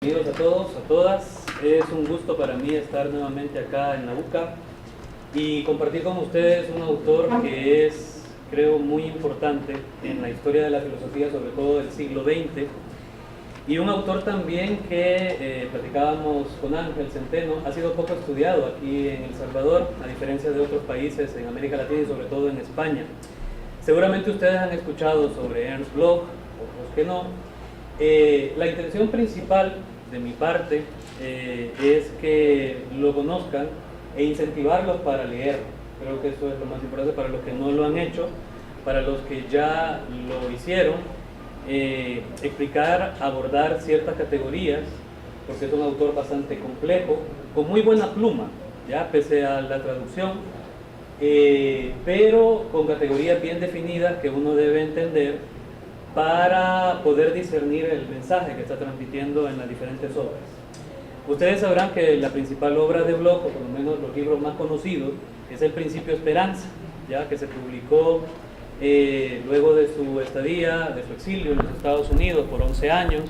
Bienvenidos a todos, a todas. Es un gusto para mí estar nuevamente acá en la UCA y compartir con ustedes un autor que es, creo, muy importante en la historia de la filosofía, sobre todo del siglo XX, y un autor también que, platicábamos con Ángel Centeno, ha sido poco estudiado aquí en El Salvador, a diferencia de otros países en América Latina y sobre todo en España. Seguramente ustedes han escuchado sobre Ernst Bloch, otros que no. La intención principal de mi parte es que lo conozcan e incentivarlos para leer. Creo que eso es lo más importante para los que no lo han hecho, para los que ya lo hicieron, explicar, abordar ciertas categorías, porque es un autor bastante complejo, con muy buena pluma, ya pese a la traducción, pero con categorías bien definidas que uno debe entender para poder discernir el mensaje que está transmitiendo en las diferentes obras. Ustedes sabrán que la principal obra de Bloch, o por lo menos los libros más conocidos, es El Principio Esperanza, ya que se publicó luego de su estadía, de su exilio en los Estados Unidos por 11 años,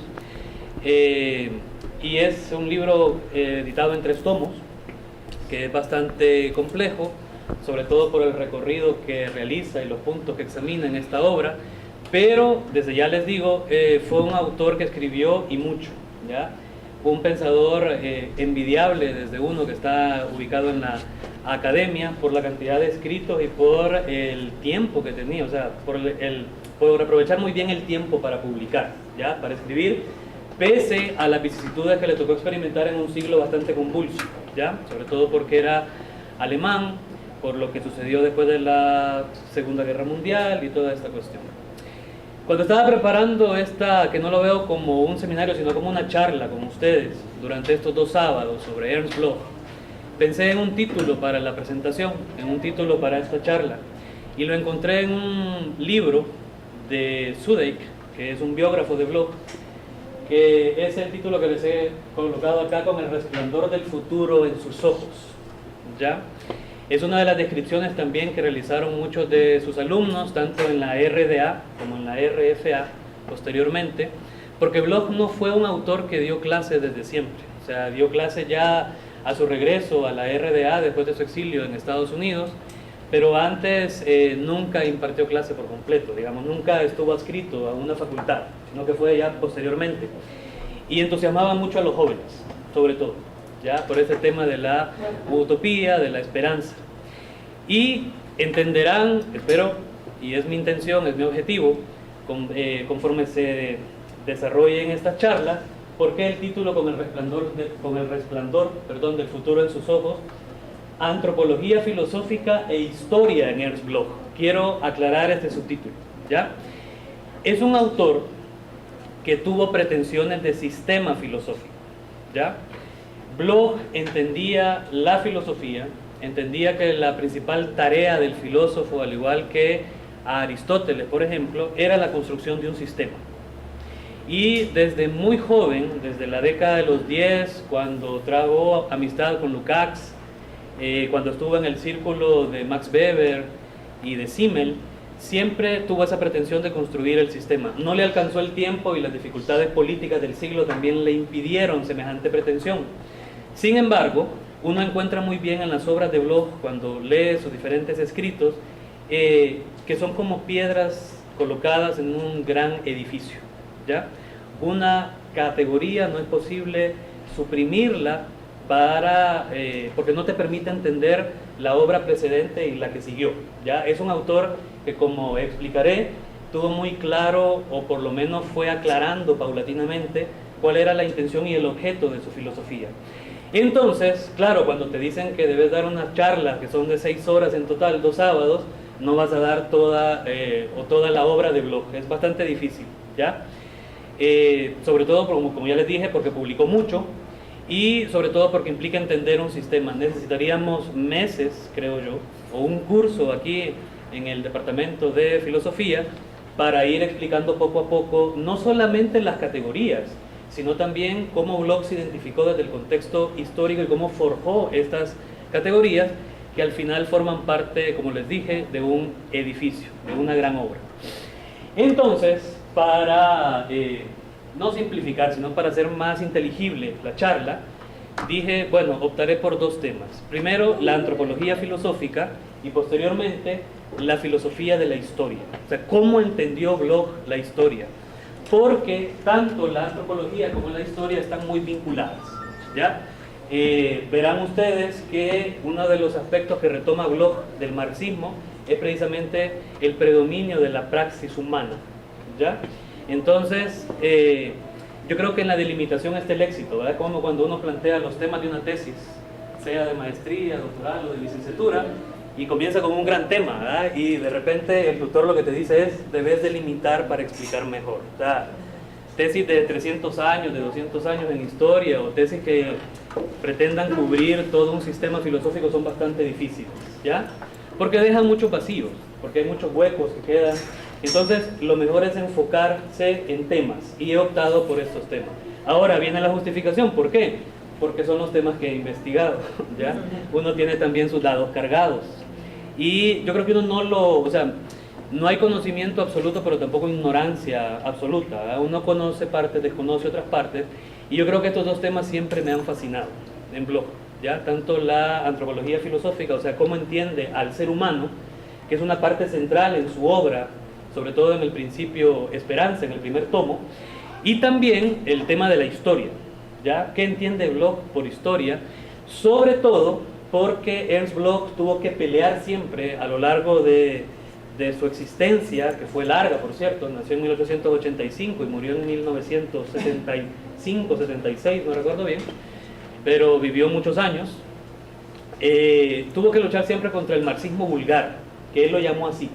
y es un libro editado en 3 tomos, que es bastante complejo, sobre todo por el recorrido que realiza y los puntos que examina en esta obra. Pero, desde ya les digo, fue un autor que escribió y mucho, ¿ya? Un pensador envidiable desde uno que está ubicado en la academia por la cantidad de escritos y por el tiempo que tenía, o sea, por aprovechar muy bien el tiempo para publicar, ¿ya? Para escribir, pese a las vicisitudes que le tocó experimentar en un siglo bastante convulso, ¿ya? Sobre todo porque era alemán, por lo que sucedió después de la Segunda Guerra Mundial y toda esta cuestión. Cuando estaba preparando esta, que no lo veo como un seminario, sino como una charla con ustedes durante estos 2 sábados sobre Ernst Bloch, pensé en un título para la presentación, en un título para esta charla, y lo encontré en un libro de Sudeik, que es un biógrafo de Bloch, que es el título que les he colocado acá, con el resplandor del futuro en sus ojos, ¿ya? Es una de las descripciones también que realizaron muchos de sus alumnos, tanto en la RDA como en la RFA posteriormente, porque Bloch no fue un autor que dio clases desde siempre, o sea, dio clases ya a su regreso a la RDA después de su exilio en Estados Unidos, pero antes nunca impartió clase por completo, digamos, nunca estuvo adscrito a una facultad, sino que fue ya posteriormente, y entusiasmaba mucho a los jóvenes, sobre todo, ya por ese tema de la utopía, de la esperanza. Y entenderán, espero, y es mi intención, es mi objetivo, conforme se desarrollen estas charlas, por qué el título con el resplandor del futuro en sus ojos, Antropología filosófica e historia en Ernst Bloch. Quiero aclarar este subtítulo, ¿ya? Es un autor que tuvo pretensiones de sistema filosófico, ¿ya? Bloch entendía la filosofía, entendía que la principal tarea del filósofo, al igual que a Aristóteles, por ejemplo, era la construcción de un sistema. Y desde muy joven, desde la década de los 10, cuando trabó amistad con Lukács, cuando estuvo en el círculo de Max Weber y de Simmel, siempre tuvo esa pretensión de construir el sistema. No le alcanzó el tiempo y las dificultades políticas del siglo también le impidieron semejante pretensión. Sin embargo, uno encuentra muy bien en las obras de Bloch, cuando lee sus diferentes escritos, que son como piedras colocadas en un gran edificio, ¿ya? Una categoría no es posible suprimirla porque no te permite entender la obra precedente y la que siguió, ¿ya? Es un autor que, como explicaré, tuvo muy claro, o por lo menos fue aclarando paulatinamente, cuál era la intención y el objeto de su filosofía. Entonces, claro, cuando te dicen que debes dar unas charlas que son de 6 horas en total, 2 sábados, no vas a dar toda la obra de Bloch, es bastante difícil, ¿ya? Sobre todo, como ya les dije, porque publicó mucho, y sobre todo porque implica entender un sistema. Necesitaríamos meses, creo yo, o un curso aquí en el departamento de filosofía para ir explicando poco a poco, no solamente las categorías, sino también cómo Bloch se identificó desde el contexto histórico y cómo forjó estas categorías que al final forman parte, como les dije, de un edificio, de una gran obra. Entonces, para no simplificar, sino para hacer más inteligible la charla, dije, bueno, optaré por dos temas. Primero, la antropología filosófica y posteriormente la filosofía de la historia. O sea, cómo entendió Bloch la historia. Porque tanto la antropología como la historia están muy vinculadas, ¿ya? Verán ustedes que uno de los aspectos que retoma Bloch del marxismo es precisamente el predominio de la praxis humana, ¿ya? Entonces, yo creo que en la delimitación está el éxito, ¿verdad? Como cuando uno plantea los temas de una tesis, sea de maestría, doctoral o de licenciatura, y comienza con un gran tema, ¿verdad? Y de repente el tutor lo que te dice es, debes delimitar para explicar mejor. O sea, tesis de 300 años, de 200 años en historia, o tesis que pretendan cubrir todo un sistema filosófico son bastante difíciles, ¿ya? Porque dejan muchos vacíos, porque hay muchos huecos que quedan. Entonces, lo mejor es enfocarse en temas, y he optado por estos temas. Ahora viene la justificación, ¿por qué? Porque son los temas que he investigado, ¿ya? Uno tiene también sus dados cargados, y yo creo que uno o sea, no hay conocimiento absoluto, pero tampoco ignorancia absoluta, ¿verdad? Uno conoce partes, desconoce otras partes, y yo creo que estos dos temas siempre me han fascinado en Bloch, ¿ya? Tanto la antropología filosófica, o sea, cómo entiende al ser humano, que es una parte central en su obra, sobre todo en el principio Esperanza, en el primer tomo, y también el tema de la historia, ¿ya? ¿Qué entiende Bloch por historia? Sobre todo porque Ernst Bloch tuvo que pelear siempre a lo largo de su existencia, que fue larga, por cierto, nació en 1885 y murió en 1975, 76, no recuerdo bien, pero vivió muchos años. Tuvo que luchar siempre contra el marxismo vulgar, que él lo llamó así,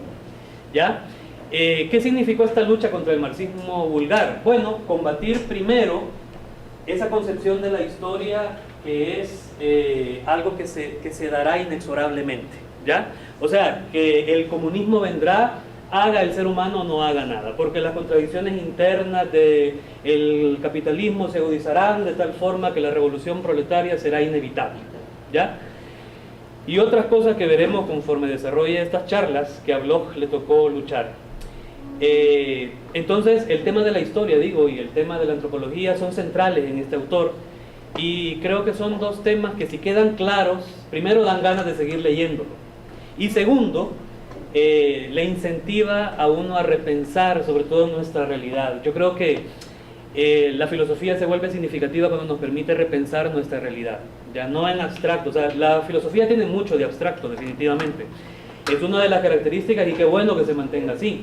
¿ya? ¿Qué significó esta lucha contra el marxismo vulgar? Bueno, combatir primero esa concepción de la historia que es algo que se dará inexorablemente, ¿ya? O sea, que el comunismo vendrá, haga el ser humano o no haga nada, porque las contradicciones internas del capitalismo se agudizarán de tal forma que la revolución proletaria será inevitable, ¿ya? Y otras cosas que veremos conforme desarrolle estas charlas que a Bloch le tocó luchar. Entonces, el tema de la historia, digo, y el tema de la antropología son centrales en este autor, y creo que son dos temas que si quedan claros, primero dan ganas de seguir leyéndolo, y segundo, le incentiva a uno a repensar sobre todo nuestra realidad. Yo creo que la filosofía se vuelve significativa cuando nos permite repensar nuestra realidad, ya no en abstracto. O sea, la filosofía tiene mucho de abstracto, definitivamente, es una de las características, y qué bueno que se mantenga así,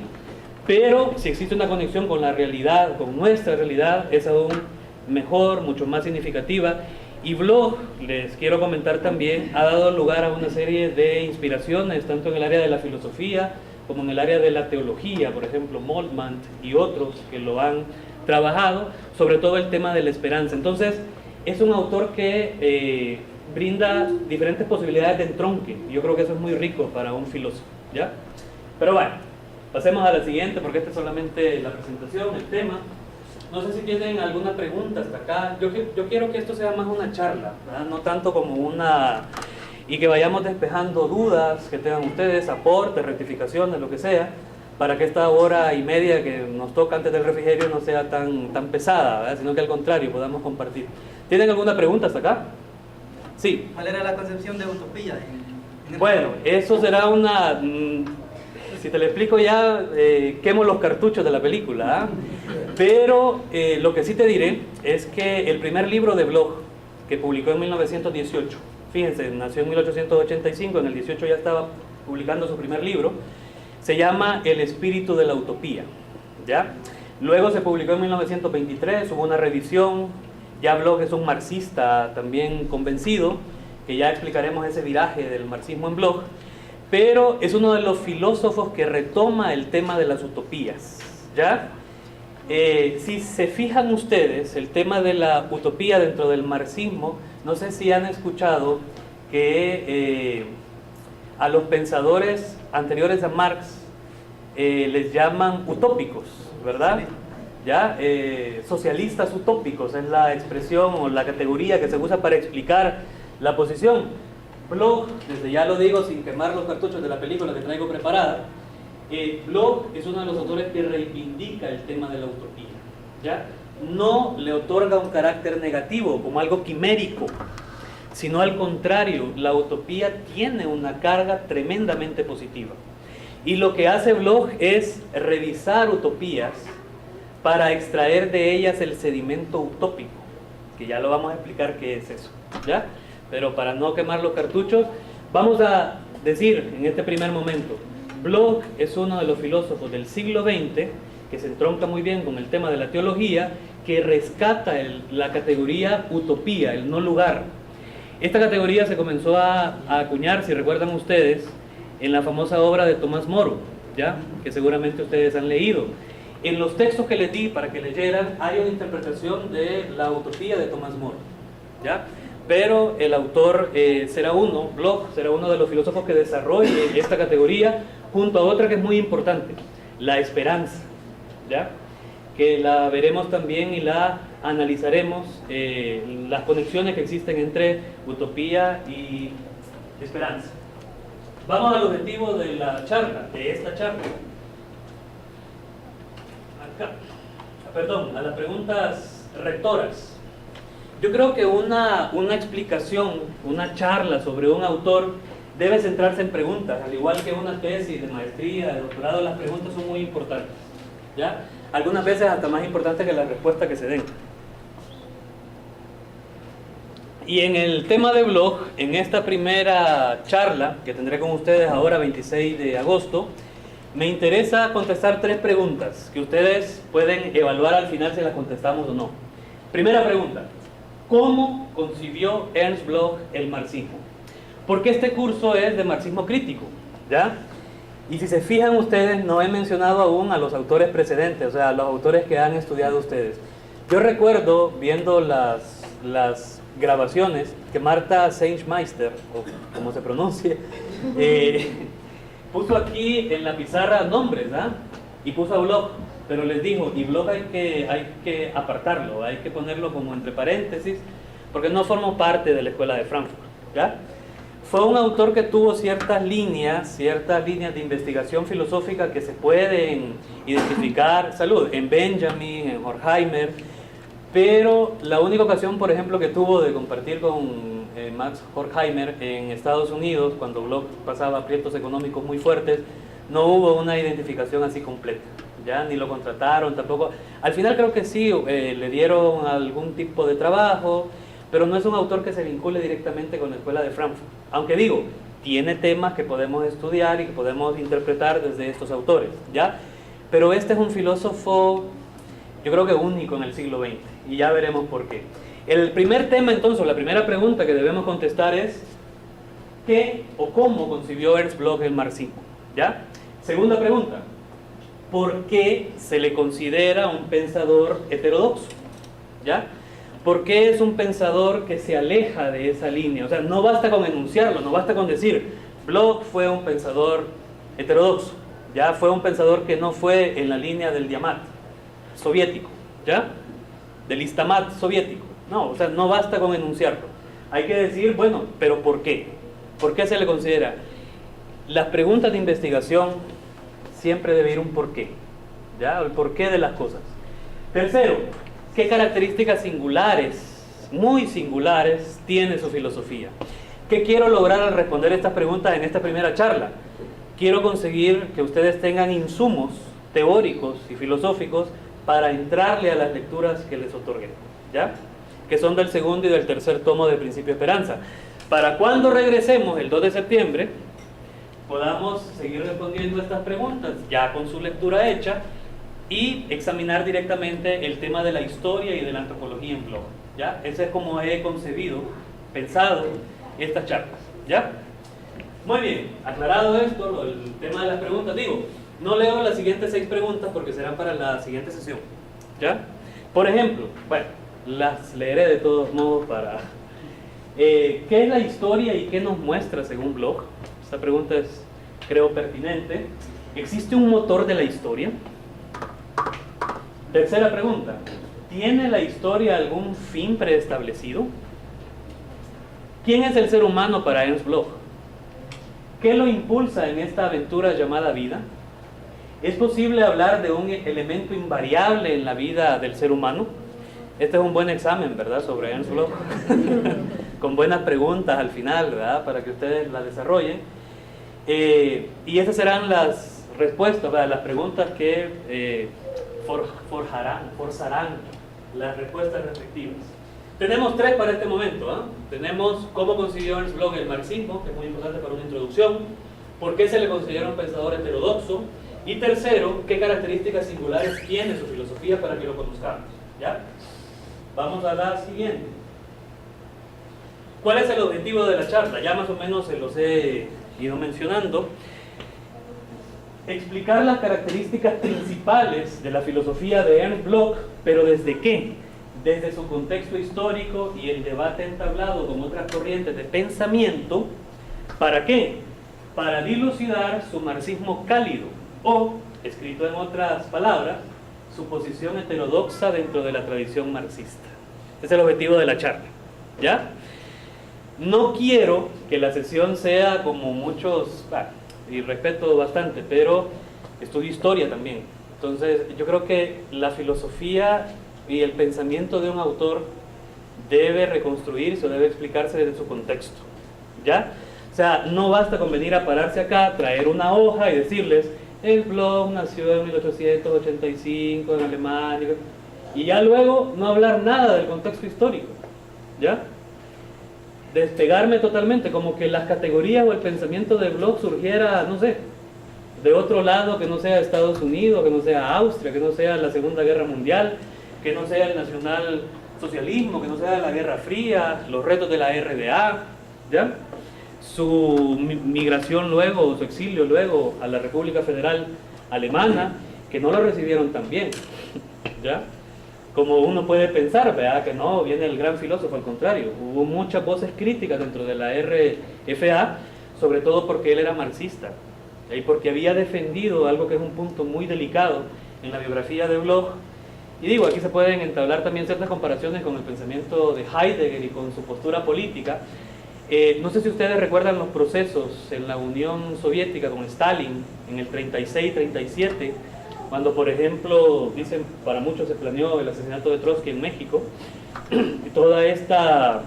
pero si existe una conexión con la realidad, con nuestra realidad, es aún mejor, mucho más significativa. Y Bloch, les quiero comentar también, ha dado lugar a una serie de inspiraciones, tanto en el área de la filosofía como en el área de la teología, por ejemplo Moltmann y otros que lo han trabajado, sobre todo el tema de la esperanza. Entonces, es un autor que brinda diferentes posibilidades de entronque. Yo creo que eso es muy rico para un filósofo, ¿ya? Pero bueno, pasemos a la siguiente, porque esta es solamente la presentación, el tema. No sé si tienen alguna pregunta hasta acá. Yo quiero que esto sea más una charla, ¿verdad? No tanto como una... y que vayamos despejando dudas que tengan ustedes, aportes, rectificaciones, lo que sea, para que esta hora y media que nos toca antes del refrigerio no sea tan pesada, ¿verdad? Sino que al contrario, podamos compartir. ¿Tienen alguna pregunta hasta acá? Sí. ¿Cuál era la concepción de utopía? Bueno, eso será una... si te lo explico ya, quemo los cartuchos de la película, ¿ah? Pero lo que sí te diré es que el primer libro de Bloch, que publicó en 1918, fíjense, nació en 1885, en el 18 ya estaba publicando su primer libro, se llama El espíritu de la utopía, ¿ya? Luego se publicó en 1923, hubo una revisión, ya Bloch es un marxista también convencido, que ya explicaremos ese viraje del marxismo en Bloch, pero es uno de los filósofos que retoma el tema de las utopías, ¿ya? Si se fijan ustedes, el tema de la utopía dentro del marxismo, no sé si han escuchado que a los pensadores anteriores a Marx les llaman utópicos, ¿verdad? ¿Ya? Socialistas utópicos es la expresión o la categoría que se usa para explicar la posición. Bloch, desde ya lo digo sin quemar los cartuchos de la película que traigo preparada, Bloch es uno de los autores que reivindica el tema de la utopía, ¿ya? no le otorga un carácter negativo, como algo quimérico, sino al contrario, la utopía tiene una carga tremendamente positiva. Y lo que hace Bloch es revisar utopías para extraer de ellas el sedimento utópico, que ya lo vamos a explicar qué es eso, ¿ya? Pero para no quemar los cartuchos, vamos a decir en este primer momento, Bloch es uno de los filósofos del siglo XX que se entronca muy bien con el tema de la teología, que rescata la categoría utopía, el no lugar. Esta categoría se comenzó a acuñar, si recuerdan ustedes, en la famosa obra de Tomás Moro, ¿ya? Que seguramente ustedes han leído. En los textos que les di para que leyeran hay una interpretación de la utopía de Tomás Moro, ¿ya? Pero el autor Bloch será uno de los filósofos que desarrolle esta categoría junto a otra que es muy importante, la esperanza, ¿ya? Que la veremos también y la analizaremos, las conexiones que existen entre utopía y esperanza. Vamos al objetivo de la charla, de esta charla. Acá. Perdón, a las preguntas rectoras. Yo creo que una explicación, una charla sobre un autor debe centrarse en preguntas, al igual que una tesis de maestría, de doctorado, las preguntas son muy importantes, ¿ya? Algunas veces hasta más importantes que las respuestas que se den. Y en el tema de Bloch, en esta primera charla que tendré con ustedes ahora 26 de agosto, me interesa contestar 3 preguntas que ustedes pueden evaluar al final si las contestamos o no. Primera pregunta: ¿cómo concibió Ernst Bloch el marxismo? Porque este curso es de marxismo crítico, ¿ya? Y si se fijan ustedes, no he mencionado aún a los autores precedentes, o sea, a los autores que han estudiado ustedes. Yo recuerdo, viendo las grabaciones, que Marta Seinsmeister, o como se pronuncie, puso aquí en la pizarra nombres, ¿ah? Y puso a Bloch, pero les dijo, y Bloch hay que apartarlo, hay que ponerlo como entre paréntesis, porque no formó parte de la escuela de Frankfurt, ¿ya? Fue un autor que tuvo ciertas líneas de investigación filosófica que se pueden identificar, en Benjamin, en Horkheimer, pero la única ocasión, por ejemplo, que tuvo de compartir con Max Horkheimer en Estados Unidos, cuando Bloch pasaba aprietos económicos muy fuertes, no hubo una identificación así completa, ya ni lo contrataron tampoco. Al final creo que sí, le dieron algún tipo de trabajo, pero no es un autor que se vincule directamente con la escuela de Frankfurt. Aunque digo, tiene temas que podemos estudiar y que podemos interpretar desde estos autores, ¿ya? Pero este es un filósofo, yo creo que único en el siglo XX, y ya veremos por qué. El primer tema, entonces, la primera pregunta que debemos contestar es ¿qué o cómo concibió Ernst Bloch el marxismo? ¿Ya? Segunda pregunta, ¿por qué se le considera un pensador heterodoxo? ¿Ya? ¿Por qué es un pensador que se aleja de esa línea? O sea, no basta con enunciarlo, no basta con decir Bloch fue un pensador heterodoxo, ya fue un pensador que no fue en la línea del Diamat soviético, ¿ya? Del Istamat soviético. No, o sea, no basta con enunciarlo. Hay que decir, bueno, pero ¿por qué? ¿Por qué se le considera? Las preguntas de investigación siempre debe ir un porqué, ¿ya? El porqué de las cosas. Tercero, ¿qué características singulares, muy singulares, tiene su filosofía? ¿Qué quiero lograr al responder estas preguntas en esta primera charla? Quiero conseguir que ustedes tengan insumos teóricos y filosóficos para entrarle a las lecturas que les otorgué, ¿ya? Que son del segundo y del tercer tomo de Principio Esperanza. Para cuando regresemos el 2 de septiembre, podamos seguir respondiendo estas preguntas, ya con su lectura hecha, y examinar directamente el tema de la historia y de la antropología en Bloch, ¿ya? Ese es como he concebido, pensado estas charlas, ¿ya? Muy bien, aclarado esto, el tema de las preguntas, digo, no leo las siguientes 6 preguntas porque serán para la siguiente sesión, ¿ya? Por ejemplo, bueno, las leeré de todos modos para... ¿qué es la historia y qué nos muestra según Bloch? Esta pregunta es, creo, pertinente. ¿Existe un motor de la historia? Tercera pregunta, ¿tiene la historia algún fin preestablecido? ¿Quién es el ser humano para Ernst Bloch? ¿Qué lo impulsa en esta aventura llamada vida? ¿Es posible hablar de un elemento invariable en la vida del ser humano? Este es un buen examen, ¿verdad?, sobre Ernst Bloch, con buenas preguntas al final, ¿verdad?, para que ustedes las desarrollen. Y esas serán las respuestas, ¿verdad?, las preguntas que forzarán las respuestas respectivas. Tenemos tres para este momento, ¿eh? Tenemos cómo concibió Ernst Bloch el marxismo, que es muy importante para una introducción, por qué se le considera un pensador heterodoxo, y tercero, qué características singulares tiene su filosofía para que lo conozcamos, ¿ya? Vamos a la siguiente. ¿Cuál es el objetivo de la charla? Ya más o menos se los he ido mencionando. Explicar las características principales de la filosofía de Ernst Bloch, pero ¿desde qué? Desde su contexto histórico y el debate entablado con otras corrientes de pensamiento. ¿Para qué? Para dilucidar su marxismo cálido, o, escrito en otras palabras, su posición heterodoxa dentro de la tradición marxista. Ese es el objetivo de la charla, ¿ya? No quiero que la sesión sea como muchos, y respeto bastante, pero estudio historia también. Entonces, yo creo que la filosofía y el pensamiento de un autor debe reconstruirse o debe explicarse desde su contexto, ¿ya? O sea, no basta con venir a pararse acá, traer una hoja y decirles: Ernst Bloch nació en 1885 en Alemania, y ya luego no hablar nada del contexto histórico, ¿ya? Despegarme totalmente, como que las categorías o el pensamiento de Bloch surgiera, no sé, de otro lado que no sea Estados Unidos, que no sea Austria, que no sea la Segunda Guerra Mundial, que no sea el nacionalsocialismo, que no sea la Guerra Fría, los retos de la RDA, ¿ya? Su migración luego, su exilio luego a la República Federal Alemana, que no lo recibieron tan bien, ¿ya? Como uno puede pensar, ¿verdad?, que no, viene el gran filósofo, al contrario, hubo muchas voces críticas dentro de la RFA, sobre todo porque él era marxista, y porque había defendido algo que es un punto muy delicado en la biografía de Bloch. Y digo, aquí se pueden entablar también ciertas comparaciones con el pensamiento de Heidegger y con su postura política. No sé si ustedes recuerdan los procesos en la Unión Soviética con Stalin en el 36-37, cuando, por ejemplo, dicen, para muchos se planeó el asesinato de Trotsky en México, y todos estos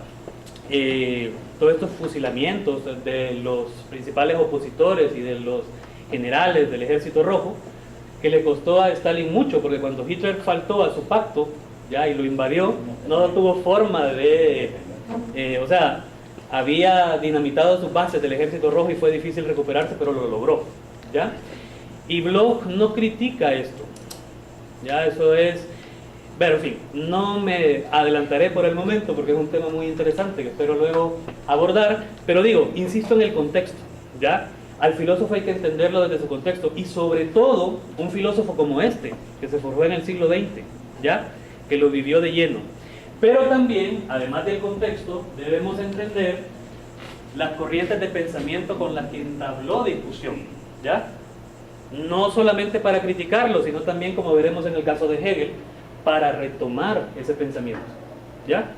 fusilamientos de los principales opositores y de los generales del Ejército Rojo, que le costó a Stalin mucho, porque cuando Hitler faltó a su pacto, ya, y lo invadió, no tuvo forma de, o sea, había dinamitado sus bases del Ejército Rojo y fue difícil recuperarse, pero lo logró, ¿ya? Y Bloch no critica esto, ya, eso es, pero en fin, no me adelantaré por el momento porque es un tema muy interesante que espero luego abordar, pero digo, insisto en el contexto, ¿ya? Al filósofo hay que entenderlo desde su contexto, y sobre todo un filósofo como este, que se forjó en el siglo XX, ¿ya?, que lo vivió de lleno. Pero también, además del contexto, debemos entender las corrientes de pensamiento con las que entabló discusión, ¿ya? No solamente para criticarlo, sino también, como veremos en el caso de Hegel, para retomar ese pensamiento, ¿ya?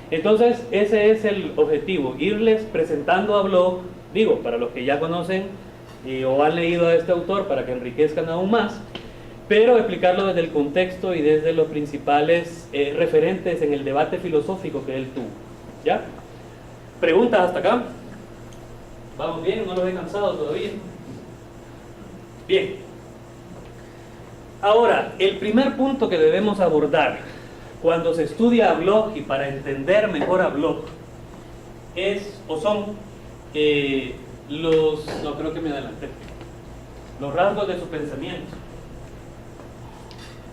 Entonces, ese es el objetivo, irles presentando a Bloch, digo, para los que ya conocen o han leído a este autor, para que enriquezcan aún más, pero explicarlo desde el contexto y desde los principales referentes en el debate filosófico que él tuvo, ¿ya? ¿Preguntas hasta acá? ¿Vamos bien? ¿No los he cansado todavía? Bien. Ahora, el primer punto que debemos abordar cuando se estudia a Bloch y para entender mejor a Bloch es, o son, no, creo que me adelanté, los rasgos de su pensamiento.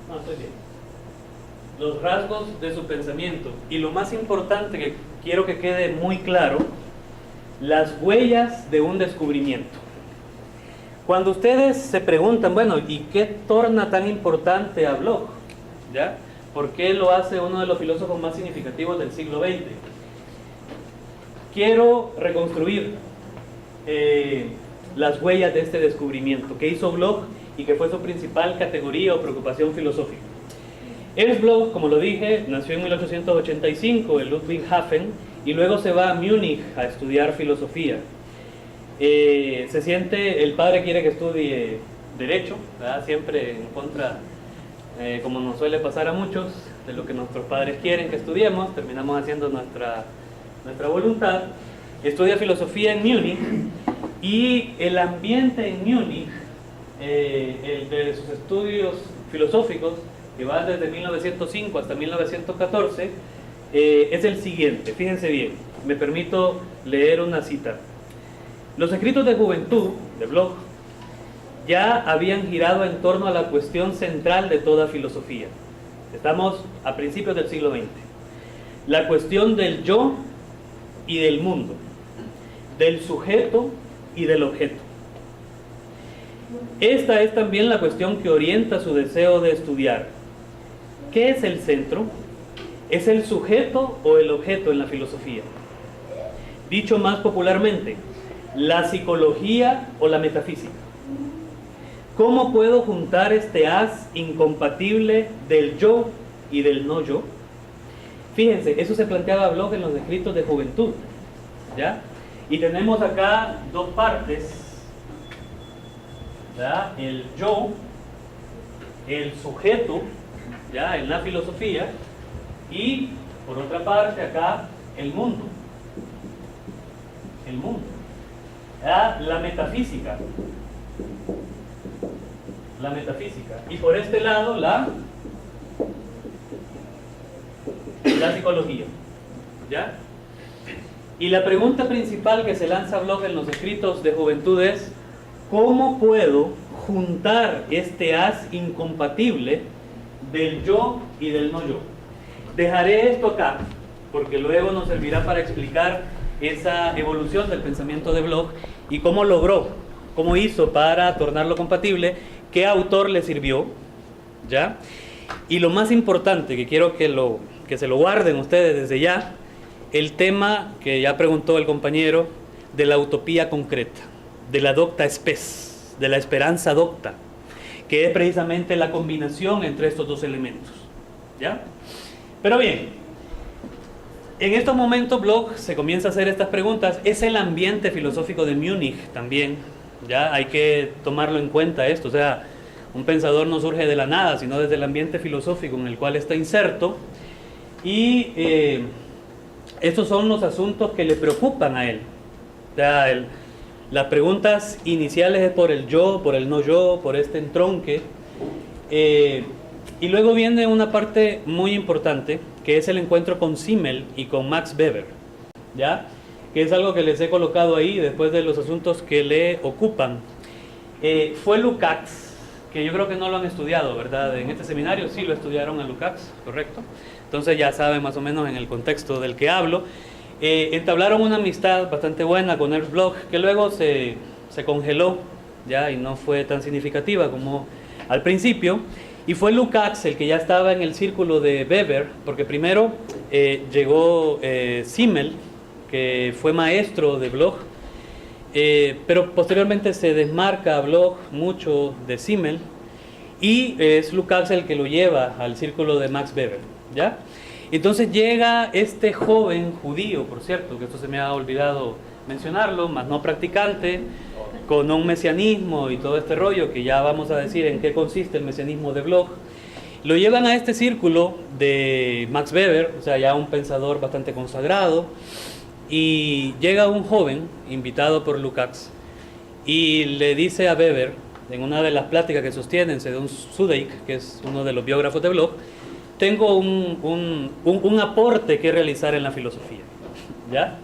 No, estoy bien. Los rasgos de su pensamiento. Y lo más importante que quiero que quede muy claro, las huellas de un descubrimiento. Cuando ustedes se preguntan, bueno, ¿y qué torna tan importante a Bloch? ¿Ya? ¿Por qué lo hace uno de los filósofos más significativos del siglo XX? Quiero reconstruir las huellas de este descubrimiento que hizo Bloch y que fue su principal categoría o preocupación filosófica. Ernst Bloch, como lo dije, nació en 1885 en Ludwigshafen y luego se va a Múnich a estudiar filosofía. Se siente, el padre quiere que estudie Derecho, ¿verdad? Siempre en contra, como nos suele pasar a muchos, de lo que nuestros padres quieren que estudiemos, terminamos haciendo nuestra voluntad. Estudia filosofía en Múnich y el ambiente en Múnich, el de sus estudios filosóficos, que va desde 1905 hasta 1914, es el siguiente. Fíjense bien, me permito leer una cita. Los escritos de juventud de Bloch ya habían girado en torno a la cuestión central de toda filosofía. Estamos a principios del siglo XX. La cuestión del yo y del mundo, del sujeto y del objeto. Esta es también la cuestión que orienta su deseo de estudiar. ¿Qué es el centro? ¿Es el sujeto o el objeto en la filosofía? Dicho más popularmente, ¿la psicología o la metafísica? ¿Cómo puedo juntar este haz incompatible del yo y del no yo? Fíjense, eso se planteaba Bloch en los escritos de juventud, ¿ya? Y tenemos acá dos partes, ¿ya? El yo, el sujeto, ¿ya? En la filosofía, y por otra parte acá el mundo, ¿ya? La metafísica, y por este lado la psicología, ¿ya? Y la pregunta principal que se lanza Bloch en los escritos de juventud es: ¿cómo puedo juntar este haz incompatible del yo y del no yo? Dejaré esto acá, porque luego nos servirá para explicar esa evolución del pensamiento de Bloch y cómo logró, cómo hizo para tornarlo compatible, qué autor le sirvió, ¿ya? Y lo más importante, que quiero que se lo guarden ustedes desde ya, el tema que ya preguntó el compañero, de la utopía concreta, de la docta spes, de la esperanza docta, que es precisamente la combinación entre estos dos elementos, ¿ya? Pero bien, en estos momentos Bloch se comienza a hacer estas preguntas. Es el ambiente filosófico de Múnich también, ¿ya? Hay que tomarlo en cuenta esto, o sea, un pensador no surge de la nada, sino desde el ambiente filosófico en el cual está inserto, y estos son los asuntos que le preocupan a él. O sea, las preguntas iniciales es por el yo, por el no yo, por este entronque, y luego viene una parte muy importante, que es el encuentro con Simmel y con Max Weber, ¿ya? Que es algo que les he colocado ahí después de los asuntos que le ocupan. Fue Lukács, que yo creo que no lo han estudiado, ¿verdad? En este seminario sí lo estudiaron a Lukács, ¿correcto? Entonces ya saben más o menos en el contexto del que hablo. Entablaron una amistad bastante buena con Ernst Bloch, que luego se congeló, ¿ya? Y no fue tan significativa como al principio. Y fue Lukács el que ya estaba en el círculo de Weber, porque primero llegó Simmel, que fue maestro de Bloch, pero posteriormente se desmarca a Bloch mucho de Simmel, y es Lukács el que lo lleva al círculo de Max Weber, ¿ya? Entonces llega este joven judío, por cierto, que esto se me ha olvidado mencionarlo, más no practicante, con un mesianismo y todo este rollo, que ya vamos a decir en qué consiste el mesianismo de Bloch. Lo llevan a este círculo de Max Weber, o sea, ya un pensador bastante consagrado, y llega un joven invitado por Lukács y le dice a Weber, en una de las pláticas que sostienen, Sedun Sudeik, que es uno de los biógrafos de Bloch: tengo un aporte que realizar en la filosofía, ¿ya?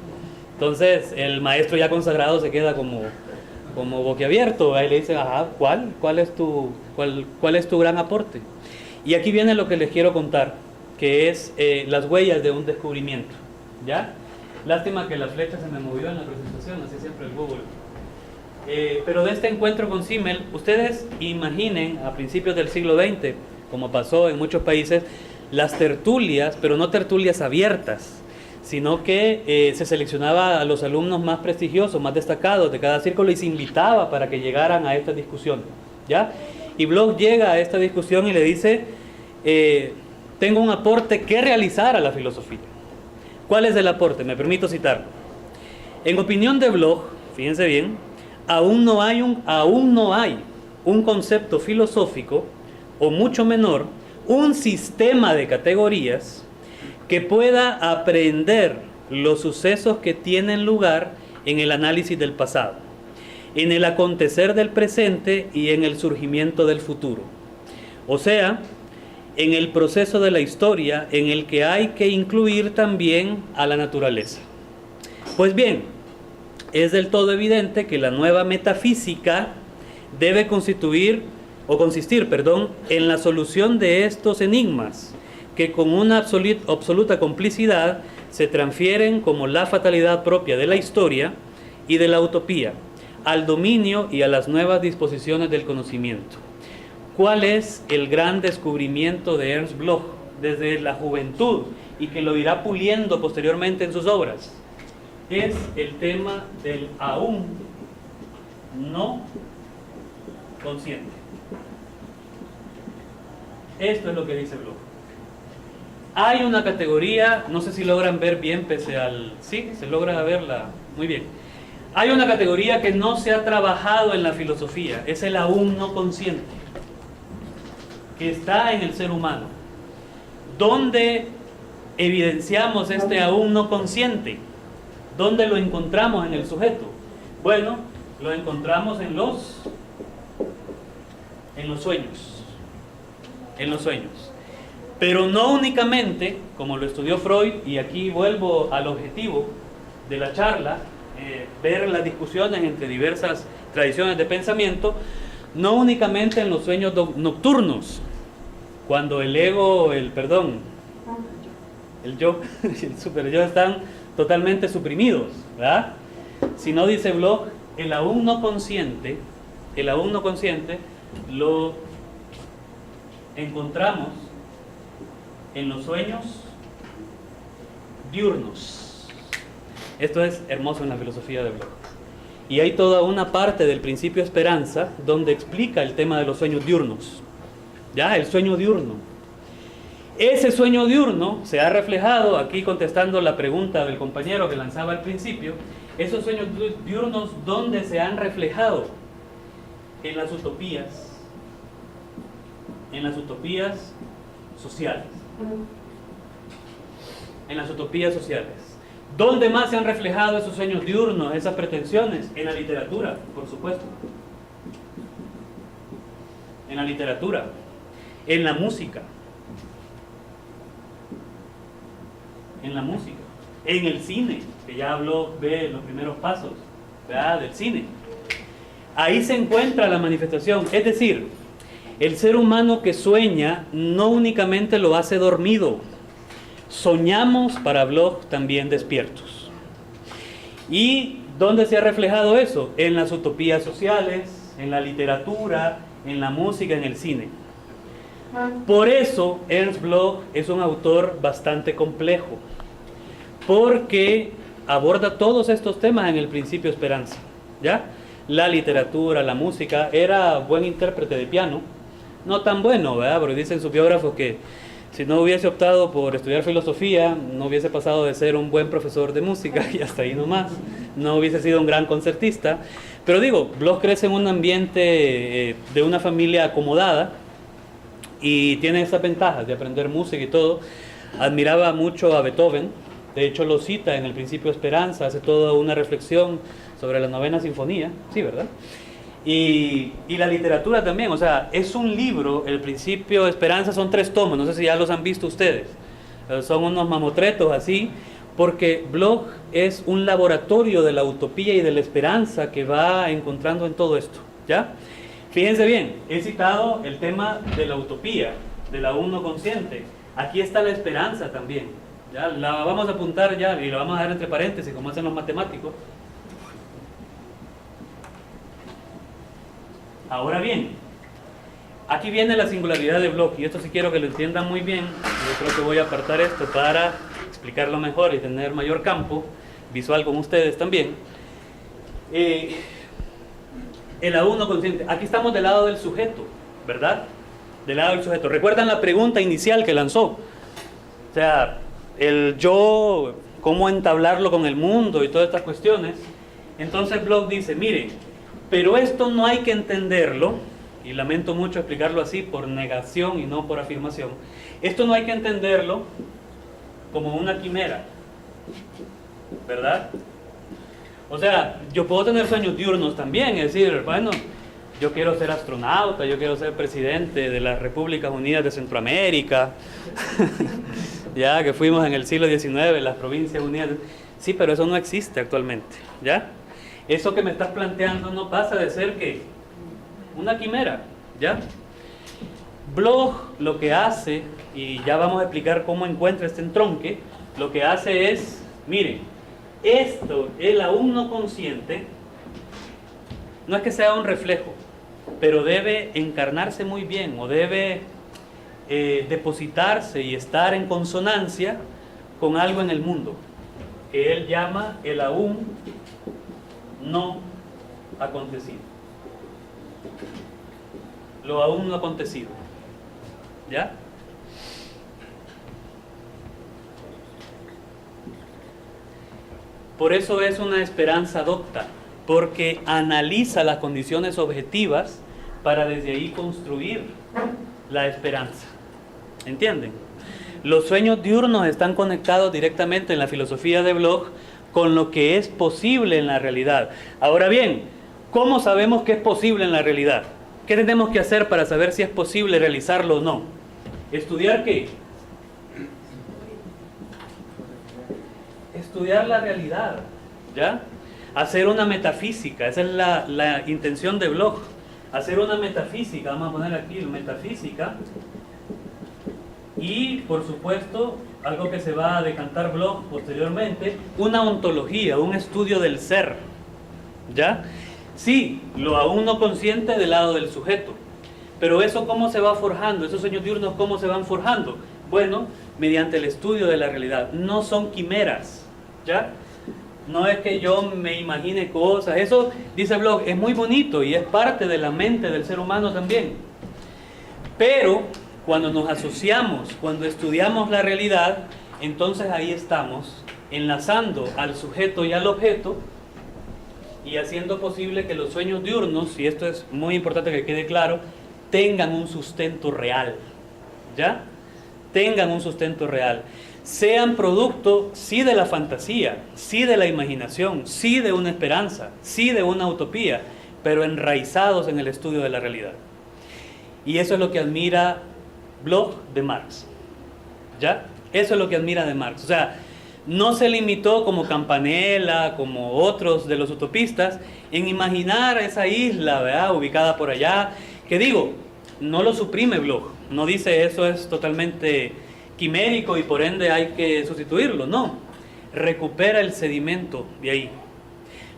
Entonces el maestro ya consagrado se queda como boquiabierto. Ahí le dice: ajá, ¿cuál es tu gran aporte? Y aquí viene lo que les quiero contar, que es las huellas de un descubrimiento, ¿ya? Lástima que la flecha se me movió en la presentación, así siempre el Google. Pero de este encuentro con Simmel, ustedes imaginen a principios del siglo XX, como pasó en muchos países, las tertulias, pero no tertulias abiertas, sino que se seleccionaba a los alumnos más prestigiosos, más destacados de cada círculo, y se invitaba para que llegaran a esta discusión, ¿ya? Y Bloch llega a esta discusión y le dice: tengo un aporte que realizar a la filosofía. ¿Cuál es el aporte? Me permito citarlo. En opinión de Bloch, fíjense bien, aún no hay un concepto filosófico, o mucho menor, un sistema de categorías que pueda aprehender los sucesos que tienen lugar en el análisis del pasado, en el acontecer del presente y en el surgimiento del futuro. O sea, en el proceso de la historia en el que hay que incluir también a la naturaleza. Pues bien, es del todo evidente que la nueva metafísica debe consistir, en la solución de estos enigmas que con una absoluta complicidad se transfieren como la fatalidad propia de la historia y de la utopía, al dominio y a las nuevas disposiciones del conocimiento. ¿Cuál es el gran descubrimiento de Ernst Bloch desde la juventud y que lo irá puliendo posteriormente en sus obras? Es el tema del aún no consciente. Esto es lo que dice Bloch. Hay una categoría, no sé si logran ver bien pese al... Sí, se logra verla muy bien. Hay una categoría que no se ha trabajado en la filosofía, es el aún no consciente, que está en el ser humano. ¿Dónde evidenciamos este aún no consciente? ¿Dónde lo encontramos en el sujeto? Bueno, lo encontramos en los sueños. En los sueños. Pero no únicamente, como lo estudió Freud, y aquí vuelvo al objetivo de la charla, ver las discusiones entre diversas tradiciones de pensamiento, no únicamente en los sueños nocturnos, cuando el ego, el yo y el superyo están totalmente suprimidos, ¿verdad? Sino, dice Bloch, el aún no consciente lo encontramos en los sueños diurnos. Esto es hermoso en la filosofía de Bloch. Y hay toda una parte del principio esperanza donde explica el tema de los sueños diurnos. Ya, el sueño diurno. Ese sueño diurno se ha reflejado, aquí contestando la pregunta del compañero que lanzaba al principio, esos sueños diurnos, ¿dónde se han reflejado? En las utopías sociales. En las utopías sociales. ¿Dónde más se han reflejado esos sueños diurnos, esas pretensiones? En la literatura, por supuesto. En la literatura. En la música. En la música. En el cine, que ya habló de los primeros pasos, ¿verdad?, del cine. Ahí se encuentra la manifestación. Es decir, el ser humano que sueña no únicamente lo hace dormido. Soñamos, para Bloch, también despiertos. ¿Y dónde se ha reflejado eso? En las utopías sociales, en la literatura, en la música, en el cine. Por eso Ernst Bloch es un autor bastante complejo, porque aborda todos estos temas en el principio Esperanza, ¿ya? La literatura, la música. Era buen intérprete de piano, no tan bueno, ¿verdad? Porque dicen sus biógrafos que si no hubiese optado por estudiar filosofía, no hubiese pasado de ser un buen profesor de música y hasta ahí nomás, no hubiese sido un gran concertista. Pero digo, Bloch crece en un ambiente de una familia acomodada y tiene esas ventajas de aprender música y todo. Admiraba mucho a Beethoven, de hecho lo cita en el principio Esperanza, hace toda una reflexión sobre la novena sinfonía, sí, ¿verdad? Y la literatura también, o sea, es un libro, el principio Esperanza son 3 tomos, no sé si ya los han visto ustedes, son unos mamotretos así, porque Bloch es un laboratorio de la utopía y de la esperanza que va encontrando en todo esto, ¿ya? Fíjense bien, he citado el tema de la utopía, de la aún no consciente, aquí está la esperanza también, ¿ya? La vamos a apuntar ya y la vamos a dar entre paréntesis como hacen los matemáticos. Ahora bien, aquí viene la singularidad de Bloch, y esto sí quiero que lo entiendan muy bien. Yo creo que voy a apartar esto para explicarlo mejor y tener mayor campo visual con ustedes también. El aún no consciente. Aquí estamos del lado del sujeto, ¿verdad? Del lado del sujeto. ¿Recuerdan la pregunta inicial que lanzó? O sea, el yo, cómo entablarlo con el mundo y todas estas cuestiones. Entonces Bloch dice, miren, pero esto no hay que entenderlo y lamento mucho explicarlo así, por negación y no por afirmación, esto no hay que entenderlo como una quimera, ¿verdad? O sea, yo puedo tener sueños diurnos también, es decir, bueno, yo quiero ser astronauta, yo quiero ser presidente de las Repúblicas Unidas de Centroamérica, ya que fuimos en el siglo XIX, las Provincias Unidas, sí, pero eso no existe actualmente, ¿ya? Eso que me estás planteando no pasa de ser que una quimera, ¿ya? Bloch lo que hace, y ya vamos a explicar cómo encuentra este entronque, lo que hace es, miren, esto, el aún no consciente, no es que sea un reflejo, pero debe encarnarse muy bien, o debe depositarse y estar en consonancia con algo en el mundo, que él llama el aún no acontecido. Lo aún no acontecido. ¿Ya? Por eso es una esperanza docta, porque analiza las condiciones objetivas para desde ahí construir la esperanza. ¿Entienden? Los sueños diurnos están conectados directamente en la filosofía de Bloch con lo que es posible en la realidad. Ahora bien, ¿cómo sabemos que es posible en la realidad? ¿Qué tenemos que hacer para saber si es posible realizarlo o no? ¿Estudiar qué? Estudiar la realidad, ¿ya? Hacer una metafísica, esa es la intención de Bloch. Hacer una metafísica, vamos a poner aquí metafísica, y por supuesto, algo que se va a decantar Bloch posteriormente, una ontología, un estudio del ser, ¿ya? Sí, lo aún no consciente del lado del sujeto, pero eso ¿cómo se va forjando? Esos sueños diurnos ¿cómo se van forjando? Bueno, mediante el estudio de la realidad. No son quimeras, ¿ya? No es que yo me imagine cosas, eso, dice Bloch, es muy bonito y es parte de la mente del ser humano también, pero cuando nos asociamos, cuando estudiamos la realidad, entonces ahí estamos enlazando al sujeto y al objeto y haciendo posible que los sueños diurnos, y esto es muy importante que quede claro, tengan un sustento real, ¿ya? Tengan un sustento real. Sean producto, sí, de la fantasía, sí de la imaginación, sí de una esperanza, sí de una utopía, pero enraizados en el estudio de la realidad. Y eso es lo que admira Bloch de Marx, ¿ya? Eso es lo que admira de Marx. O sea, no se limitó como Campanella, como otros de los utopistas, en imaginar esa isla, ¿verdad?, ubicada por allá, que digo, no lo suprime Bloch, no dice eso es totalmente quimérico y por ende hay que sustituirlo, no, recupera el sedimento de ahí.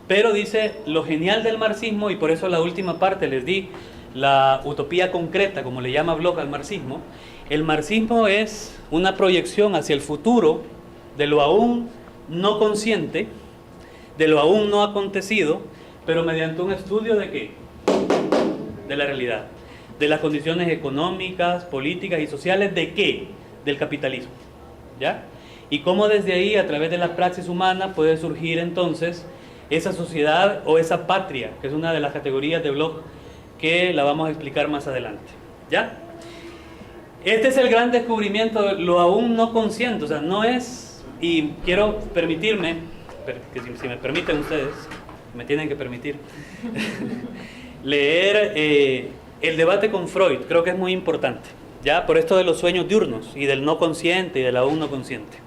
Pero dice, lo genial del marxismo, y por eso la última parte les di, la utopía concreta, como le llama Bloch al marxismo, el marxismo es una proyección hacia el futuro de lo aún no consciente, de lo aún no acontecido, pero mediante un estudio de ¿qué? De la realidad, de las condiciones económicas, políticas y sociales, ¿de qué? Del capitalismo, ¿ya? Y cómo desde ahí, a través de la praxis humana, puede surgir entonces esa sociedad o esa patria, que es una de las categorías de Bloch que la vamos a explicar más adelante, ¿ya? Este es el gran descubrimiento, lo aún no consciente, o sea, no es, y quiero permitirme, que si me permiten ustedes, me tienen que permitir, leer el debate con Freud, creo que es muy importante, ¿ya? Por esto de los sueños diurnos y del no consciente y del aún no consciente.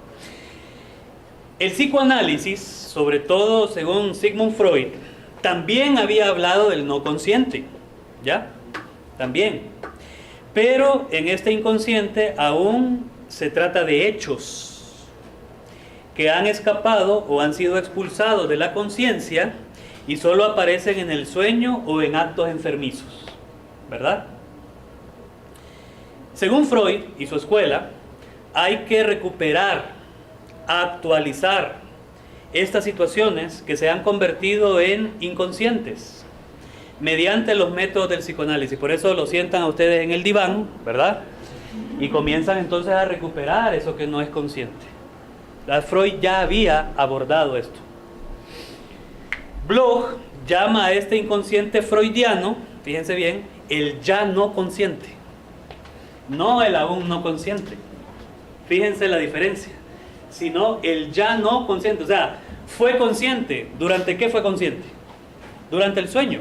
El psicoanálisis, sobre todo según Sigmund Freud, también había hablado del no consciente, ¿ya? También. Pero en este inconsciente aún se trata de hechos que han escapado o han sido expulsados de la conciencia y solo aparecen en el sueño o en actos enfermizos, ¿verdad? Según Freud y su escuela, hay que recuperar, actualizar estas situaciones que se han convertido en inconscientes mediante los métodos del psicoanálisis. Por eso lo sientan a ustedes en el diván, ¿verdad? Y comienzan entonces a recuperar eso que no es consciente. Freud ya había abordado esto. Bloch llama a este inconsciente freudiano, fíjense bien, el ya no consciente, no el aún no consciente. Fíjense la diferencia, sino el ya no consciente. O sea, fue consciente. ¿Durante qué fue consciente? Durante el sueño,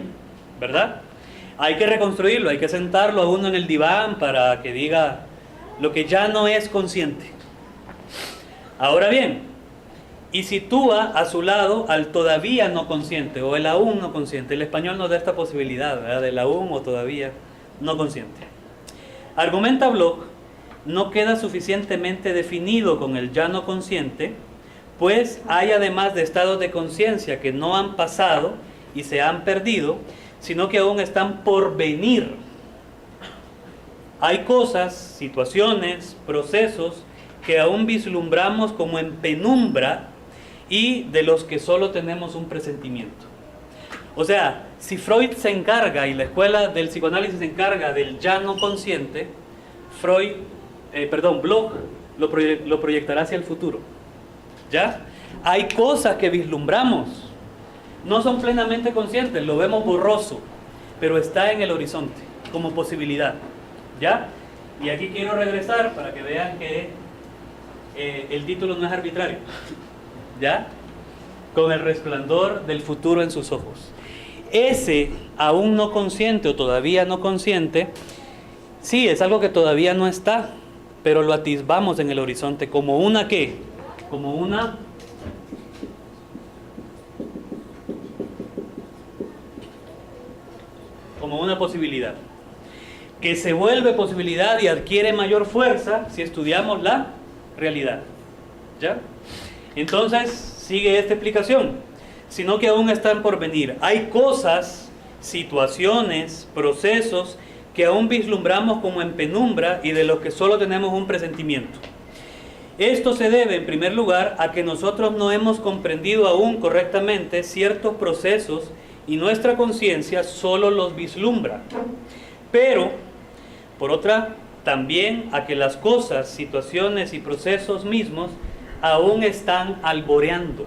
¿verdad? Hay que reconstruirlo, hay que sentarlo a uno en el diván para que diga lo que ya no es consciente. Ahora bien, y sitúa a su lado al todavía no consciente o el aún no consciente. El español nos da esta posibilidad, ¿verdad? Del aún o todavía no consciente. Argumenta Bloch, no queda suficientemente definido con el ya no consciente, pues hay además de estados de conciencia que no han pasado y se han perdido, sino que aún están por venir. Hay cosas, situaciones, procesos que aún vislumbramos como en penumbra y de los que solo tenemos un presentimiento. O sea, si Freud se encarga y la escuela del psicoanálisis se encarga del ya no consciente, Bloch lo proyectará hacia el futuro. ¿Ya? Hay cosas que vislumbramos, no son plenamente conscientes, lo vemos borroso, pero está en el horizonte como posibilidad. ¿Ya? Y aquí quiero regresar para que vean que el título no es arbitrario. ¿Ya? Con el resplandor del futuro en sus ojos. Ese aún no consciente o todavía no consciente, sí, es algo que todavía no está, pero lo atisbamos en el horizonte como una ¿qué? Como una posibilidad que se vuelve posibilidad y adquiere mayor fuerza si estudiamos la realidad. ¿Ya? Entonces sigue esta explicación, sino que aún están por venir. Hay cosas, situaciones, procesos que aún vislumbramos como en penumbra y de los que solo tenemos un presentimiento. Esto se debe, en primer lugar, a que nosotros no hemos comprendido aún correctamente ciertos procesos y nuestra conciencia solo los vislumbra. Pero, por otra, también a que las cosas, situaciones y procesos mismos aún están alboreando.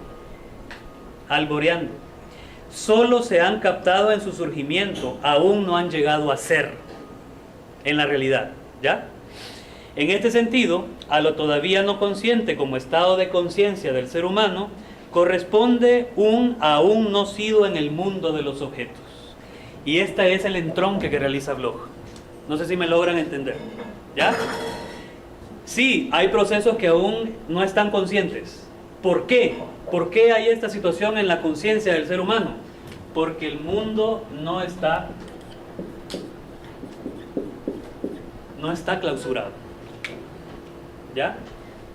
Solo se han captado en su surgimiento, aún no han llegado a ser en la realidad. ¿Ya? En este sentido, a lo todavía no consciente como estado de conciencia del ser humano, corresponde un aún no sido en el mundo de los objetos. Y este es el entronque que realiza Bloch. No sé si me logran entender. ¿Ya? Sí, hay procesos que aún no están conscientes. ¿Por qué? ¿Por qué hay esta situación en la conciencia del ser humano? Porque el mundo no está clausurado. ¿Ya?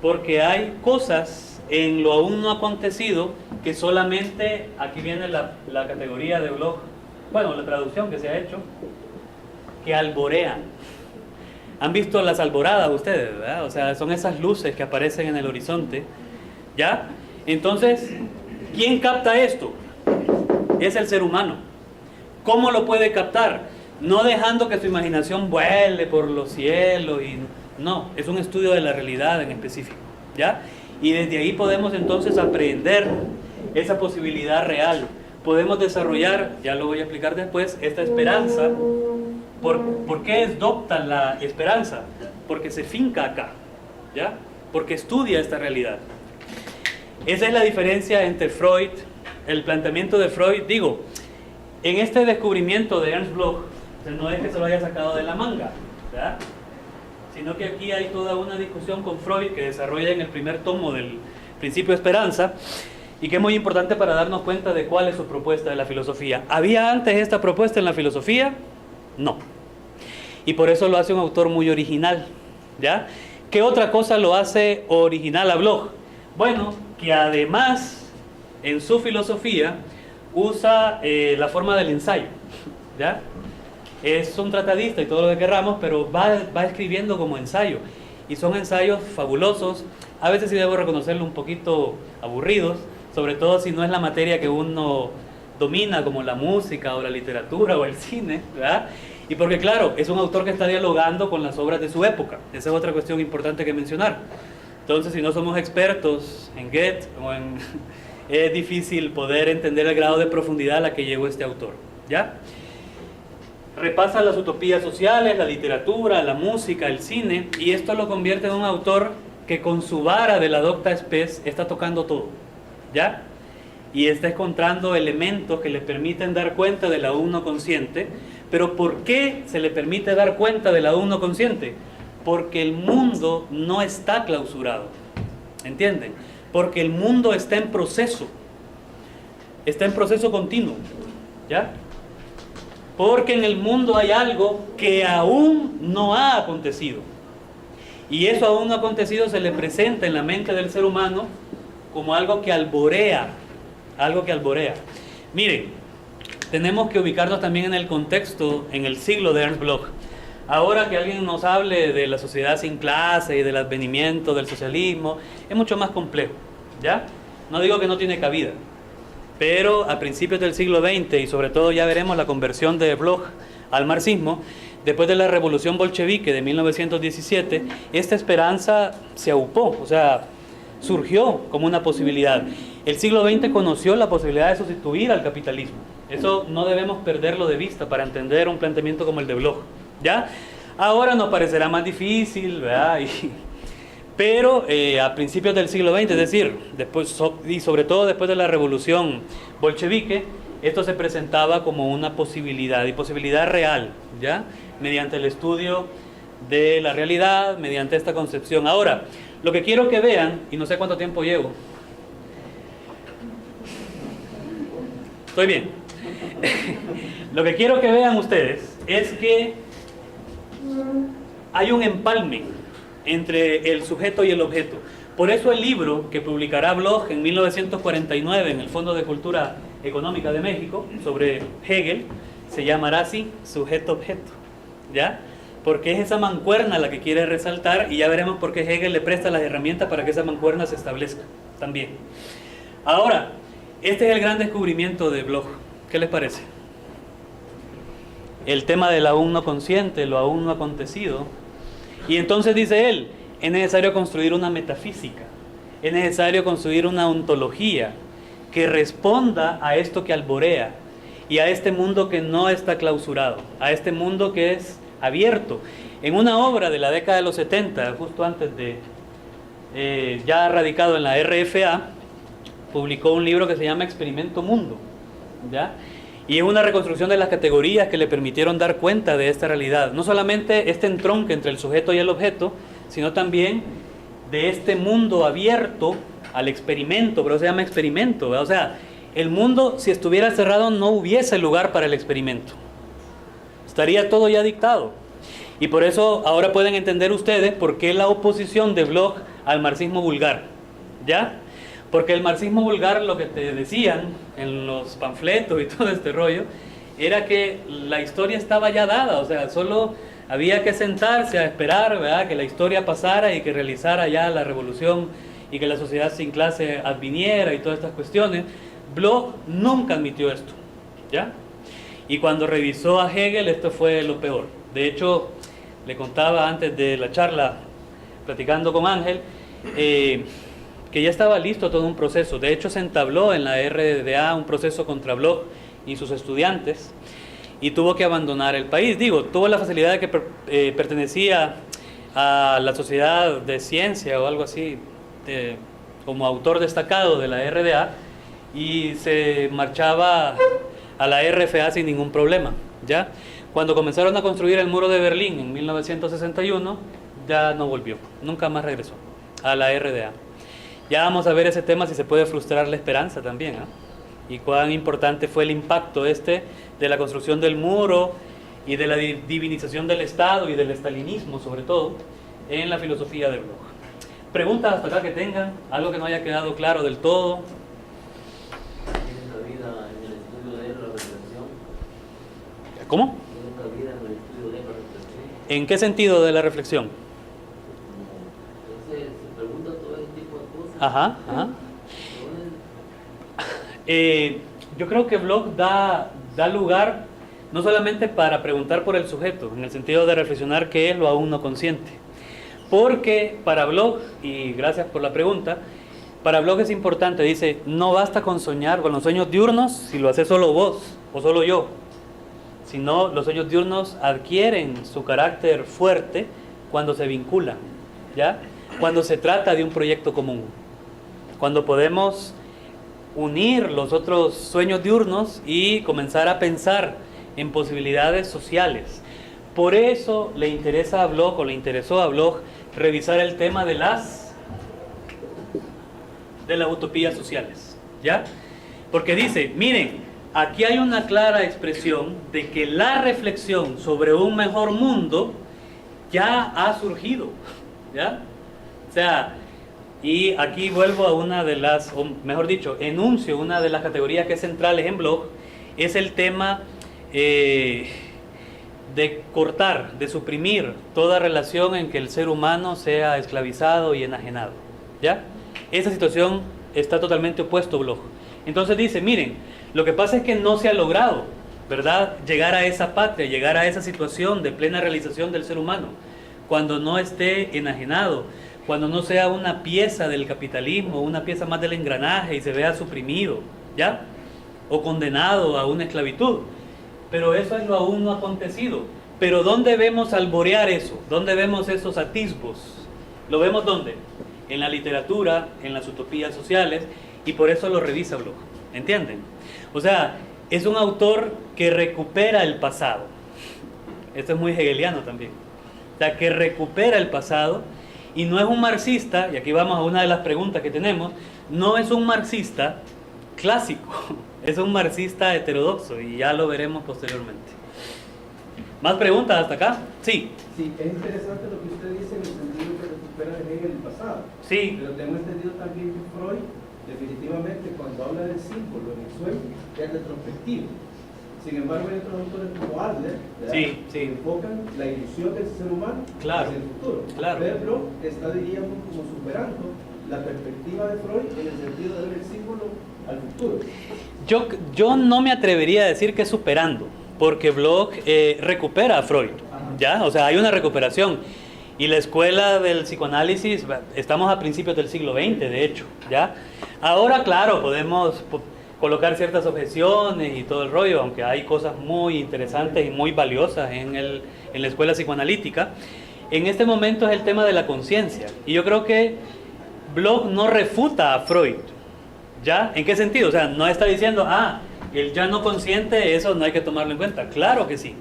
Porque hay cosas en lo aún no acontecido que solamente, aquí viene la categoría de Bloch, bueno, la traducción que se ha hecho, que alborean. ¿Han visto las alboradas ustedes, verdad? O sea, son esas luces que aparecen en el horizonte. ¿Ya? Entonces, ¿quién capta esto? Es el ser humano. ¿Cómo lo puede captar? No dejando que su imaginación vuele por los cielos y... No, es un estudio de la realidad en específico, ¿ya? Y desde ahí podemos entonces aprender esa posibilidad real. Podemos desarrollar, ya lo voy a explicar después, esta esperanza. ¿Por qué es docta la esperanza? Porque se finca acá, ¿ya? Porque estudia esta realidad. Esa es la diferencia entre Freud, el planteamiento de Freud. Digo, en este descubrimiento de Ernst Bloch, no es que se lo haya sacado de la manga, ¿verdad? Sino que aquí hay toda una discusión con Freud que desarrolla en el primer tomo del Principio de Esperanza y que es muy importante para darnos cuenta de cuál es su propuesta de la filosofía. ¿Había antes esta propuesta en la filosofía? No. Y por eso lo hace un autor muy original, ¿ya? ¿Qué otra cosa lo hace original a Bloch? Bueno, que además en su filosofía usa la forma del ensayo, ¿ya? Es un tratadista y todo lo que querramos, pero va escribiendo como ensayo. Y son ensayos fabulosos, a veces sí debo reconocerlo un poquito aburridos, sobre todo si no es la materia que uno domina, como la música o la literatura o el cine, ¿verdad? Y porque claro, es un autor que está dialogando con las obras de su época. Esa es otra cuestión importante que mencionar. Entonces, si no somos expertos en Goethe es difícil poder entender el grado de profundidad a la que llegó este autor, ¿ya? repasa las utopías sociales, la literatura, la música, el cine, y esto lo convierte en un autor que con su vara de la docta spes está tocando todo, ¿ya? Y está encontrando elementos que le permiten dar cuenta del aún no consciente. Pero ¿por qué se le permite dar cuenta del aún no consciente? Porque el mundo no está clausurado, ¿entienden? Porque el mundo está en proceso continuo, ¿ya? Porque en el mundo hay algo que aún no ha acontecido. Y eso aún no ha acontecido se le presenta en la mente del ser humano como algo que alborea. Miren, tenemos que ubicarnos también en el contexto, en el siglo de Ernst Bloch. Ahora que alguien nos hable de la sociedad sin clase y del advenimiento del socialismo, es mucho más complejo, ¿ya? No digo que no tiene cabida, pero a principios del siglo XX, y sobre todo ya veremos la conversión de Bloch al marxismo, después de la revolución bolchevique de 1917, esta esperanza se aupó, o sea, surgió como una posibilidad. El siglo XX conoció la posibilidad de sustituir al capitalismo. Eso no debemos perderlo de vista para entender un planteamiento como el de Bloch, ¿ya? Ahora nos parecerá más difícil, ¿verdad? Pero a principios del siglo XX, es decir, después, y sobre todo después de la revolución bolchevique, esto se presentaba como una posibilidad, y posibilidad real, ¿ya? Mediante el estudio de la realidad, mediante esta concepción. Ahora, lo que quiero que vean, y no sé cuánto tiempo llevo. Estoy bien. Lo que quiero que vean ustedes es que hay un empalme entre el sujeto y el objeto. Por eso el libro que publicará Bloch en 1949 en el Fondo de Cultura Económica de México sobre Hegel se llamará así, sujeto-objeto, ¿ya? Porque es esa mancuerna la que quiere resaltar, y ya veremos por qué Hegel le presta las herramientas para que esa mancuerna se establezca también. Ahora, este es el gran descubrimiento de Bloch. ¿Qué les parece? El tema del aún no consciente, lo aún no acontecido. Y entonces dice él, es necesario construir una metafísica, es necesario construir una ontología que responda a esto que alborea y a este mundo que no está clausurado, a este mundo que es abierto. En una obra de la década de los 70, justo antes de, ya radicado en la RFA, publicó un libro que se llama Experimento Mundo, ¿ya? Y es una reconstrucción de las categorías que le permitieron dar cuenta de esta realidad. No solamente este entronque entre el sujeto y el objeto, sino también de este mundo abierto al experimento, pero se llama experimento, ¿verdad? O sea, el mundo, si estuviera cerrado, no hubiese lugar para el experimento. Estaría todo ya dictado. Y por eso ahora pueden entender ustedes por qué la oposición de Bloch al marxismo vulgar, ¿ya? Porque el marxismo vulgar, lo que te decían en los panfletos y todo este rollo, era que la historia estaba ya dada, o sea, solo había que sentarse a esperar, ¿verdad?, que la historia pasara y que realizara ya la revolución y que la sociedad sin clase adviniera y todas estas cuestiones. Bloch nunca admitió esto, ¿ya? Y cuando revisó a Hegel, esto fue lo peor. De hecho, le contaba antes de la charla, platicando con Ángel, que ya estaba listo todo un proceso. De hecho, se entabló en la RDA un proceso contra Bloch y sus estudiantes, y tuvo que abandonar el país. Digo, tuvo la facilidad de que pertenecía a la Sociedad de Ciencia o algo así, como autor destacado de la RDA, y se marchaba a la RFA sin ningún problema, ¿ya? Cuando comenzaron a construir el muro de Berlín en 1961, ya no volvió, nunca más regresó a la RDA. Ya vamos a ver ese tema, si se puede frustrar la esperanza también, ¿eh? Y cuán importante fue el impacto de la construcción del muro y de la divinización del Estado y del estalinismo, sobre todo, en la filosofía de Bloch. Preguntas hasta acá que tengan, algo que no haya quedado claro del todo. ¿Tiene cabida en el estudio de la reflexión? ¿Cómo? ¿Tiene cabida en el estudio de la reflexión? ¿En qué sentido de la reflexión? Entonces se pregunta todo ese tipo de cosas. Ajá, ajá. Yo creo que Bloch da lugar no solamente para preguntar por el sujeto, en el sentido de reflexionar qué es lo aún no consciente. Porque para Bloch, y gracias por la pregunta, para Bloch es importante, dice, no basta con soñar con los sueños diurnos si lo hace solo vos o solo yo. sino los sueños diurnos adquieren su carácter fuerte cuando se vinculan, ¿ya? Cuando se trata de un proyecto común, cuando podemos unir los otros sueños diurnos y comenzar a pensar en posibilidades sociales. Por eso le interesó a Bloch revisar el tema de las utopías sociales, ¿ya? Porque dice, miren, aquí hay una clara expresión de que la reflexión sobre un mejor mundo ya ha surgido, ¿ya? O sea, y aquí vuelvo a una de las, o mejor dicho, enuncio una de las categorías que es centrales en Bloch, es el tema de cortar, de suprimir toda relación en que el ser humano sea esclavizado y enajenado, ¿ya? Esa situación está totalmente opuesto a Bloch. Entonces dice, miren, lo que pasa es que no se ha logrado, ¿verdad?, llegar a esa patria, llegar a esa situación de plena realización del ser humano, cuando no esté enajenado, cuando no sea una pieza del capitalismo, una pieza más del engranaje y se vea suprimido, ¿ya?, o condenado a una esclavitud. Pero eso es lo aún no acontecido. Pero ¿dónde vemos alborear eso? ¿Dónde vemos esos atisbos? ¿Lo vemos dónde? En la literatura, en las utopías sociales, y por eso lo revisa Bloch, ¿entienden? O sea, es un autor que recupera el pasado. Esto es muy hegeliano también. O sea, que recupera el pasado, y no es un marxista, y aquí vamos a una de las preguntas que tenemos, no es un marxista clásico, es un marxista heterodoxo, y ya lo veremos posteriormente. ¿Más preguntas hasta acá? Sí. Sí, es interesante lo que usted dice en el sentido que recupera de Hegel el pasado. Sí. Pero tengo entendido también que Freud, definitivamente, cuando habla del símbolo en el sueño, es retrospectivo. Sin embargo, hay otros autores como Adler, sí, que enfocan la ilusión del ser humano hacia el futuro. Claro. Pero Bloch está, diríamos, como superando la perspectiva de Freud en el sentido de ver el símbolo al futuro. Yo no me atrevería a decir que superando, porque Bloch recupera a Freud, ¿ya? O sea, hay una recuperación. Y la escuela del psicoanálisis, estamos a principios del siglo XX, de hecho, ¿ya? Ahora, claro, podemos colocar ciertas objeciones y todo el rollo, aunque hay cosas muy interesantes y muy valiosas en la escuela psicoanalítica. En este momento es el tema de la conciencia. Y yo creo que Bloch no refuta a Freud, ¿ya? ¿En qué sentido? O sea, no está diciendo, el ya no consciente, eso no hay que tomarlo en cuenta. Claro que sí.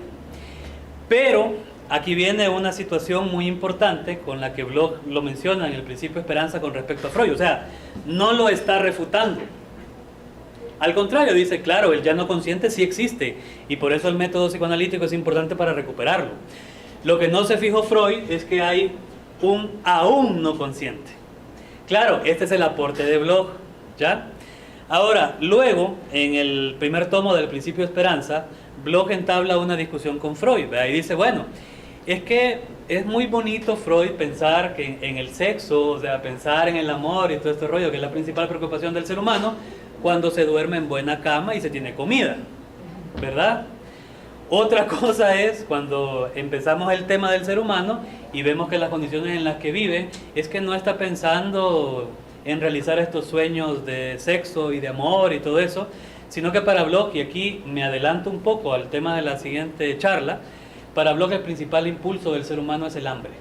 Pero aquí viene una situación muy importante con la que Bloch lo menciona en el Principio de Esperanza con respecto a Freud. O sea, no lo está refutando. Al contrario, dice, claro, el ya no consciente sí existe y por eso el método psicoanalítico es importante para recuperarlo. Lo que no se fijó Freud es que hay un aún no consciente. Claro, este es el aporte de Bloch, ¿ya? Ahora, luego, en el primer tomo del Principio de Esperanza, Bloch entabla una discusión con Freud, ¿verdad? Y dice, bueno, es que es muy bonito, Freud, pensar que en el sexo, o sea, pensar en el amor y todo este rollo, que es la principal preocupación del ser humano, cuando se duerme en buena cama y se tiene comida, ¿verdad? Otra cosa es cuando empezamos el tema del ser humano y vemos que las condiciones en las que vive es que no está pensando en realizar estos sueños de sexo y de amor y todo eso, sino que para Bloch, y aquí me adelanto un poco al tema de la siguiente charla, para Bloch el principal impulso del ser humano es el hambre,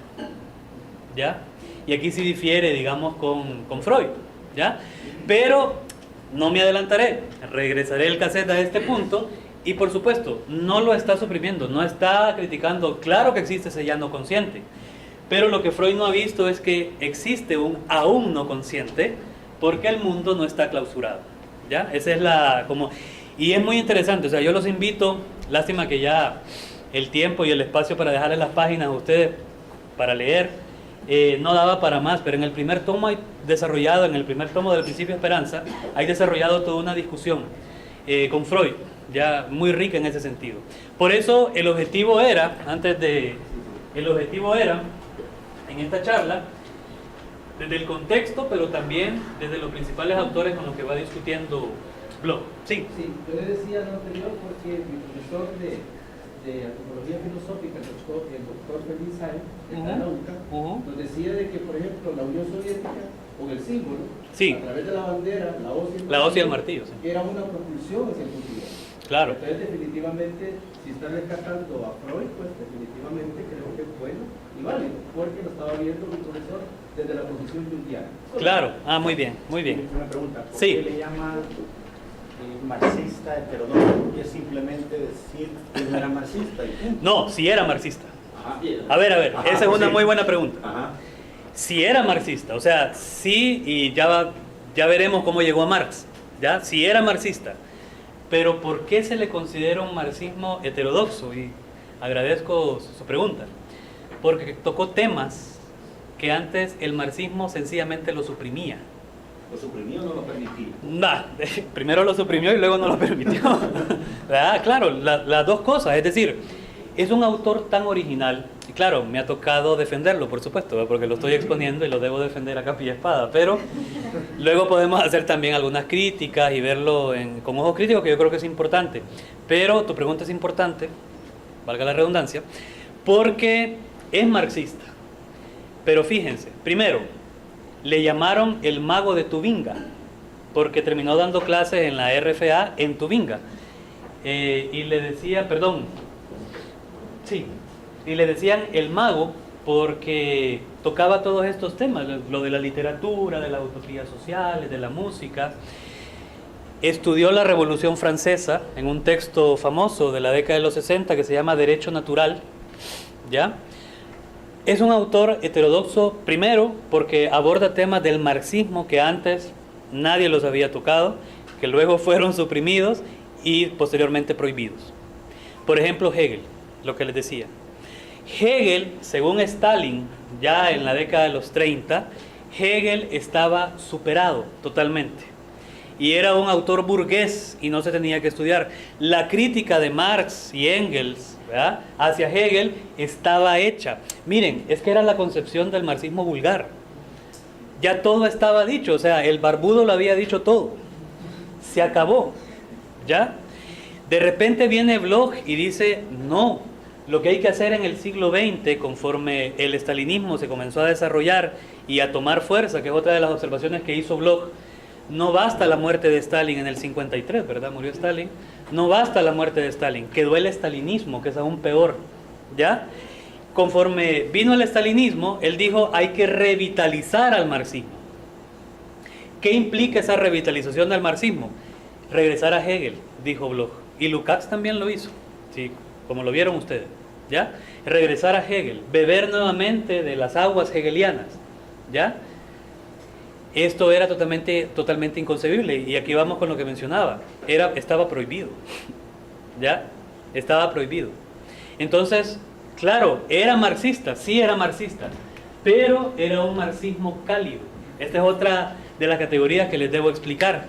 ¿ya? Y aquí sí difiere, digamos, con Freud, ¿ya? Pero no me adelantaré, regresaré el cassette a este punto y por supuesto, no lo está suprimiendo, no está criticando, claro que existe ese ya no consciente, pero lo que Freud no ha visto es que existe un aún no consciente porque el mundo no está clausurado, ¿ya? Esa es y es muy interesante, o sea, yo los invito, lástima que ya el tiempo y el espacio para dejarles las páginas a ustedes para leer no daba para más, pero en el primer tomo del Principio de Esperanza, hay desarrollado toda una discusión con Freud, ya muy rica en ese sentido. Por eso el objetivo era, en esta charla, desde el contexto, pero también desde los principales autores con los que va discutiendo Bloch. Sí. Sí, yo le decía lo anterior porque mi profesor de antropología filosófica, el doctor Feliz Sainz, de la UCA, nos decía de que, por ejemplo, la Unión Soviética, con el símbolo, a través de la bandera, la hoz y el martillo, sí, era una propulsión hacia el futuro. Claro. Entonces, definitivamente, si está rescatando a Freud, pues definitivamente creo que es bueno y válido, porque lo estaba viendo mi profesor desde la posición junguiana. Claro, muy bien, muy bien. Una pregunta, ¿por Sí. qué le llama marxista heterodoxo? ¿Y es simplemente decir que no era marxista? Y punto? No, si era marxista. Ajá. A ver, Ajá, esa es una sí. muy buena pregunta. Ajá. Si era marxista, o sea, sí, y ya veremos cómo llegó a Marx, ¿ya? Si era marxista, pero ¿por qué se le considera un marxismo heterodoxo? Y agradezco su pregunta, porque tocó temas que antes el marxismo sencillamente lo suprimía. ¿Lo suprimió o no lo permitía? Primero lo suprimió y luego no lo permitió. ¿Verdad? Claro, las dos cosas, es decir, es un autor tan original, y claro, me ha tocado defenderlo, por supuesto, ¿verdad? Porque lo estoy exponiendo y lo debo defender a capa y espada, pero luego podemos hacer también algunas críticas y verlo con ojos críticos, que yo creo que es importante. Pero tu pregunta es importante, valga la redundancia, porque es marxista. Pero fíjense, primero, le llamaron el mago de Tubinga, porque terminó dando clases en la RFA en Tubinga. Y le decía, y le decían el mago porque tocaba todos estos temas, lo de la literatura, de las utopías sociales, de la música. Estudió la Revolución Francesa en un texto famoso de la década de los 60 que se llama Derecho Natural, ¿ya? Es un autor heterodoxo, primero, porque aborda temas del marxismo que antes nadie los había tocado, que luego fueron suprimidos y posteriormente prohibidos. Por ejemplo, Hegel, lo que les decía. Hegel, según Stalin, ya en la década de los 30, Hegel estaba superado totalmente. Y era un autor burgués y no se tenía que estudiar. La crítica de Marx y Engels, ¿verdad?, hacia Hegel estaba hecha. Miren, es que era la concepción del marxismo vulgar. Ya todo estaba dicho, o sea, el barbudo lo había dicho todo. Se acabó, ¿ya? De repente viene Bloch y dice, no, lo que hay que hacer en el siglo XX, conforme el estalinismo se comenzó a desarrollar y a tomar fuerza, que es otra de las observaciones que hizo Bloch, no basta la muerte de Stalin en el 53, ¿verdad? Murió Stalin. No basta la muerte de Stalin, quedó el estalinismo, que es aún peor, ¿ya? Conforme vino el estalinismo, él dijo, hay que revitalizar al marxismo. ¿Qué implica esa revitalización del marxismo? Regresar a Hegel, dijo Bloch. Y Lukács también lo hizo, ¿sí?, como lo vieron ustedes, ¿ya? Regresar a Hegel, beber nuevamente de las aguas hegelianas, ¿ya? Esto era totalmente inconcebible, y aquí vamos con lo que mencionaba, estaba prohibido, ¿ya? Estaba prohibido. Entonces, claro, era marxista, sí era marxista, pero era un marxismo cálido. Esta es otra de las categorías que les debo explicar.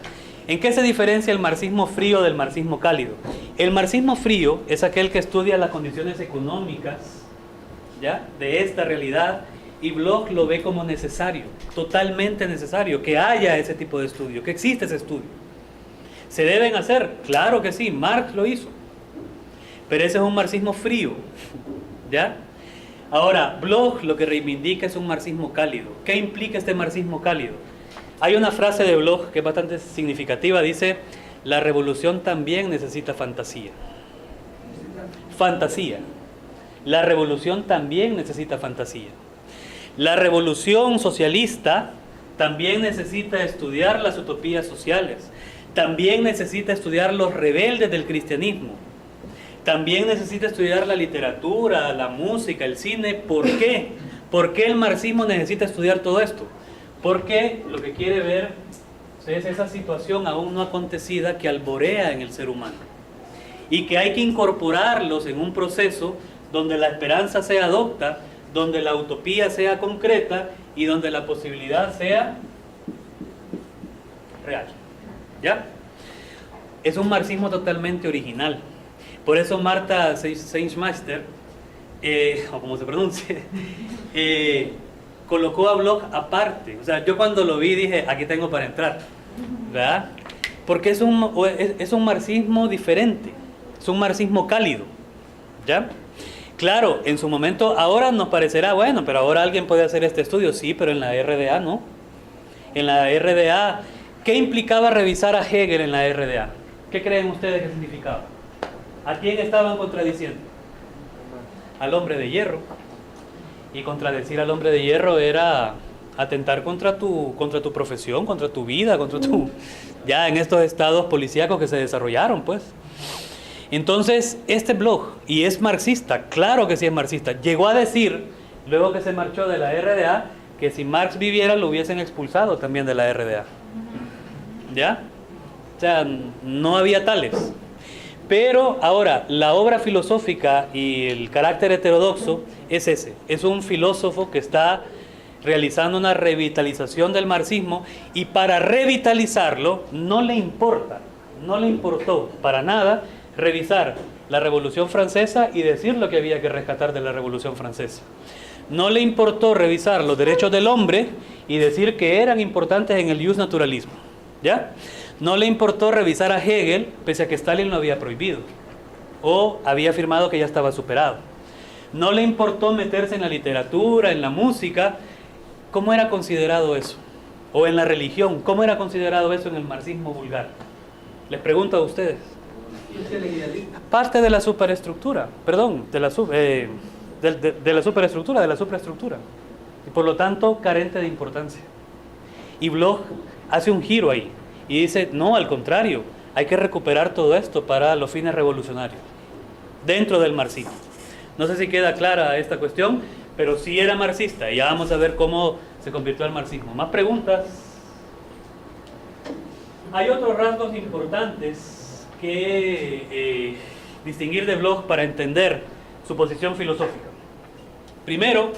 ¿En qué se diferencia el marxismo frío del marxismo cálido? El marxismo frío es aquel que estudia las condiciones económicas, ¿ya?, de esta realidad, y Bloch lo ve como necesario, totalmente necesario, que haya ese tipo de estudio, que existe ese estudio. ¿Se deben hacer? Claro que sí, Marx lo hizo. Pero ese es un marxismo frío, ¿ya? Ahora, Bloch lo que reivindica es un marxismo cálido. ¿Qué implica este marxismo cálido? Hay una frase de Bloch que es bastante significativa, dice, la revolución también necesita fantasía. Fantasía. La revolución también necesita fantasía. La revolución socialista también necesita estudiar las utopías sociales. También necesita estudiar los rebeldes del cristianismo. También necesita estudiar la literatura, la música, el cine. ¿Por qué? ¿Por qué el marxismo necesita estudiar todo esto? Porque lo que quiere ver es esa situación aún no acontecida que alborea en el ser humano. Y que hay que incorporarlos en un proceso donde la esperanza sea adopta, donde la utopía sea concreta y donde la posibilidad sea real. ¿Ya? Es un marxismo totalmente original. Por eso Marta Seinsmeister, o como se pronuncie, colocó a Bloch aparte. O sea, yo cuando lo vi dije, aquí tengo para entrar, ¿verdad? Porque es un marxismo diferente, es un marxismo cálido, ¿ya? Claro, en su momento, ahora nos parecerá, bueno, pero ahora alguien puede hacer este estudio, sí, pero en la RDA no. En la RDA, ¿qué implicaba revisar a Hegel en la RDA? ¿Qué creen ustedes que significaba? ¿A quién estaban contradiciendo? Al hombre de hierro. Y contradecir al hombre de hierro era atentar contra tu profesión, contra tu vida, contra tu... ya en estos estados policíacos que se desarrollaron, pues. Entonces, este blog, y es marxista, claro que sí es marxista, llegó a decir, luego que se marchó de la RDA, que si Marx viviera lo hubiesen expulsado también de la RDA. ¿Ya? O sea, no había tales. Pero ahora, la obra filosófica y el carácter heterodoxo es ese. Es un filósofo que está realizando una revitalización del marxismo, y para revitalizarlo no le importó para nada revisar la Revolución Francesa y decir lo que había que rescatar de la Revolución Francesa. No le importó revisar los derechos del hombre y decir que eran importantes en el justnaturalismo, ¿ya? No le importó revisar a Hegel, pese a que Stalin lo había prohibido o había afirmado que ya estaba superado. No le importó meterse en la literatura, en la música. ¿Cómo era considerado eso? O en la religión, ¿cómo era considerado eso en el marxismo vulgar? Les pregunto a ustedes. Parte de la superestructura, perdón, de la superestructura, de la supraestructura. Y por lo tanto, carente de importancia. Y Bloch hace un giro ahí y dice, no, al contrario, hay que recuperar todo esto para los fines revolucionarios, dentro del marxismo. No sé si queda clara esta cuestión, pero sí era marxista, y ya vamos a ver cómo se convirtió al marxismo. ¿Más preguntas? Hay otros rasgos importantes que distinguir de Bloch para entender su posición filosófica. Primero,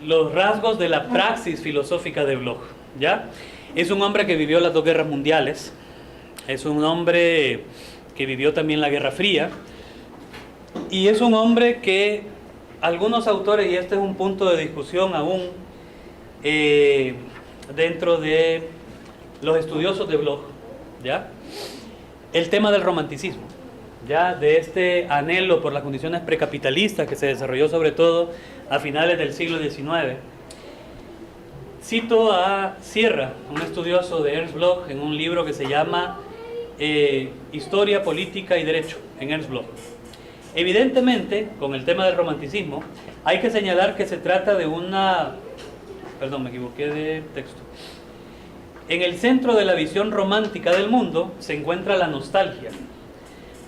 los rasgos de la praxis filosófica de Bloch, ¿ya? Es un hombre que vivió las dos guerras mundiales, es un hombre que vivió también la Guerra Fría, y es un hombre que algunos autores, y este es un punto de discusión aún dentro de los estudiosos de Bloch, ¿ya? El tema del romanticismo, ya de este anhelo por las condiciones precapitalistas que se desarrolló sobre todo a finales del siglo XIX. Cito a Sierra, un estudioso de Ernst Bloch, en un libro que se llama Historia, Política y Derecho, en Ernst Bloch. Evidentemente, con el tema del romanticismo, hay que señalar que se trata de una... Perdón, me equivoqué de texto. En el centro de la visión romántica del mundo se encuentra la nostalgia,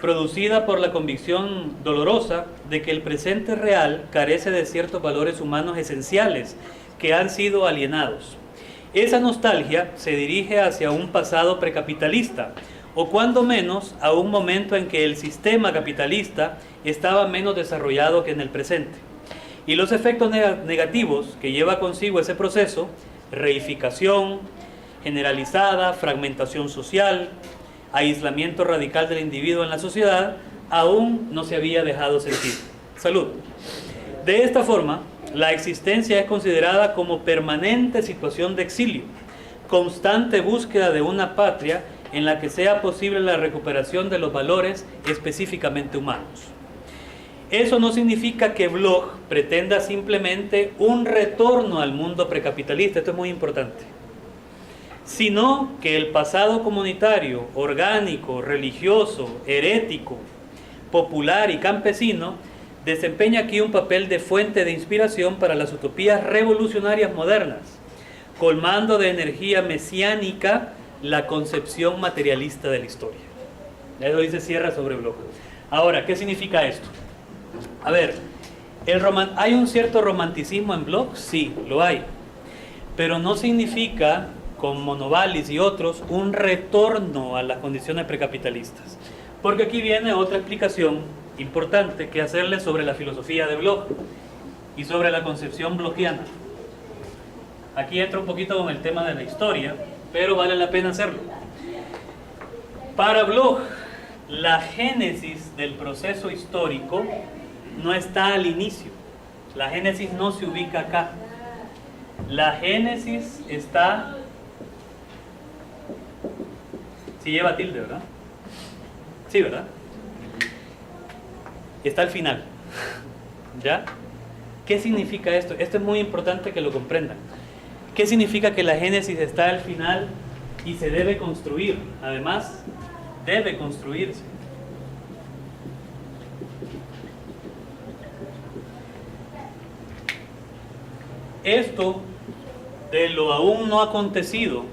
producida por la convicción dolorosa de que el presente real carece de ciertos valores humanos esenciales que han sido alienados. Esa nostalgia se dirige hacia un pasado precapitalista, o cuando menos a un momento en que el sistema capitalista estaba menos desarrollado que en el presente. Y los efectos negativos que lleva consigo ese proceso, reificación generalizada, fragmentación social, aislamiento radical del individuo en la sociedad, aún no se había dejado sentir. Salud. De esta forma, la existencia es considerada como permanente situación de exilio, constante búsqueda de una patria en la que sea posible la recuperación de los valores específicamente humanos. Eso no significa que Bloch pretenda simplemente un retorno al mundo precapitalista, esto es muy importante, sino que el pasado comunitario, orgánico, religioso, herético, popular y campesino desempeña aquí un papel de fuente de inspiración para las utopías revolucionarias modernas, colmando de energía mesiánica la concepción materialista de la historia. Eso dice Sierra sobre Bloch. Ahora, ¿qué significa esto? A ver, ¿hay un cierto romanticismo en Bloch? Sí, lo hay. Pero no significa, como Novalis y otros, un retorno a las condiciones precapitalistas. Porque aquí viene otra explicación importante que hacerle sobre la filosofía de Bloch y sobre la concepción blochiana. Aquí entra un poquito con el tema de la historia, pero vale la pena hacerlo. Para Bloch, la génesis del proceso histórico no está al inicio. La génesis no se ubica acá. La génesis está... Sí lleva tilde, ¿verdad? Sí, ¿verdad? Está al final. ¿Ya? ¿Qué significa esto? Esto es muy importante que lo comprendan. ¿Qué significa que la génesis está al final y se debe construir? Además, debe construirse. Esto de lo aún no acontecido,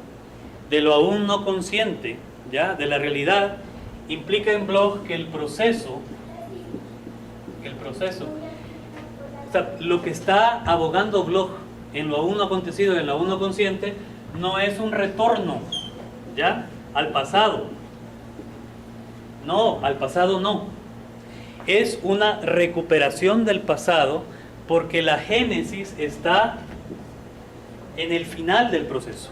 de lo aún no consciente, ¿ya?, de la realidad, implica en Bloch que el proceso, o sea, lo que está abogando Bloch en lo aún no acontecido, en lo aún no consciente, no es un retorno, ¿ya?, al pasado. No, al pasado no. Es una recuperación del pasado, porque la génesis está en el final del proceso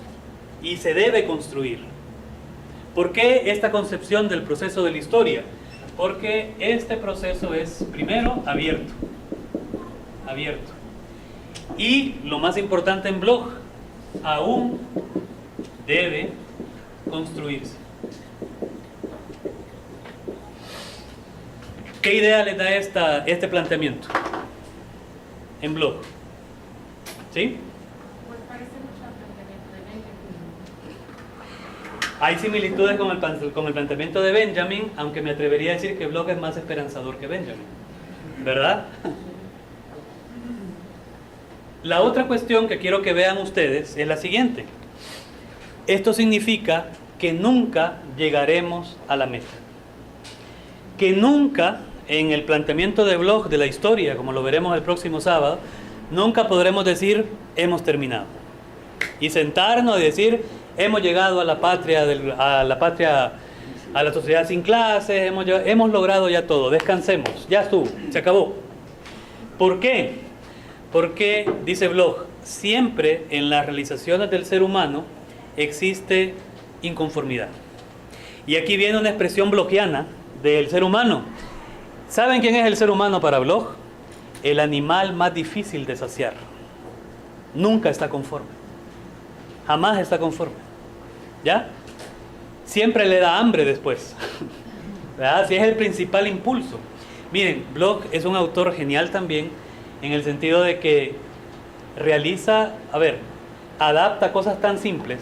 y se debe construir. ¿Por qué esta concepción del proceso de la historia? Porque este proceso es, primero, abierto. Y lo más importante en Bloch, aún debe construirse. ¿Qué idea les da este planteamiento en Bloch? ¿Sí? Pues parece mucho al planteamiento de Benjamin. Hay similitudes con el planteamiento de Benjamin, aunque me atrevería a decir que Bloch es más esperanzador que Benjamin, ¿verdad? La otra cuestión que quiero que vean ustedes es la siguiente. Esto significa que nunca llegaremos a la meta. Que nunca, en el planteamiento de Bloch de la historia, como lo veremos el próximo sábado, nunca podremos decir hemos terminado. Y sentarnos y decir hemos llegado a la patria, a la sociedad sin clases, hemos logrado ya todo, descansemos, ya estuvo, se acabó. ¿Por qué? Porque, dice Bloch, siempre en las realizaciones del ser humano existe inconformidad. Y aquí viene una expresión blochiana del ser humano. ¿Saben quién es el ser humano para Bloch? El animal más difícil de saciar. Nunca está conforme. Jamás está conforme. ¿Ya? Siempre le da hambre después. ¿Verdad? Si es el principal impulso. Miren, Bloch es un autor genial también, en el sentido de que adapta cosas tan simples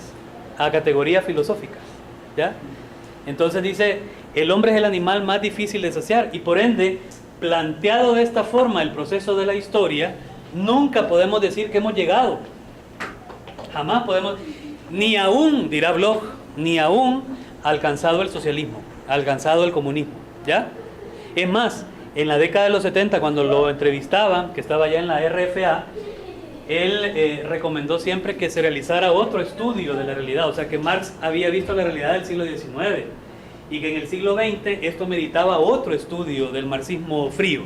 a categorías filosóficas, ¿ya? Entonces dice, el hombre es el animal más difícil de saciar, y por ende, planteado de esta forma el proceso de la historia, nunca podemos decir que hemos llegado. Jamás podemos, ni aún, dirá Bloch, ni aún alcanzado el socialismo, alcanzado el comunismo, ¿ya? Es más, en la década de los 70, cuando lo entrevistaban, que estaba ya en la RFA, él recomendó siempre que se realizara otro estudio de la realidad, o sea que Marx había visto la realidad del siglo XIX, y que en el siglo XX esto meditaba otro estudio del marxismo frío,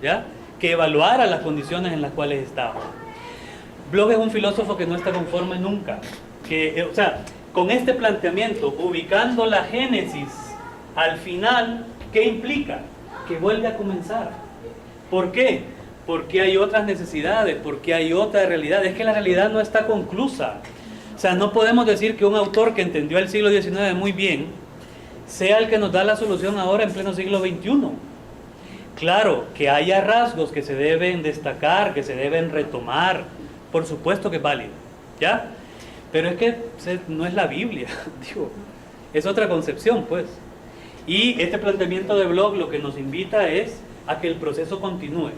¿ya?, que evaluara las condiciones en las cuales estaba. Bloch es un filósofo que no está conforme nunca, o sea, con este planteamiento, ubicando la génesis al final, ¿qué implica? Que vuelve a comenzar. ¿Por qué? Porque hay otras necesidades, porque hay otra realidad. Es que la realidad no está conclusa. O sea, no podemos decir que un autor que entendió el siglo XIX muy bien sea el que nos da la solución ahora en pleno siglo XXI. Claro, que haya rasgos que se deben destacar, que se deben retomar, por supuesto que es válido, ¿ya? Pero es que no es la Biblia, digo, es otra concepción, pues. Y este planteamiento de Bloch lo que nos invita es a que el proceso continúe.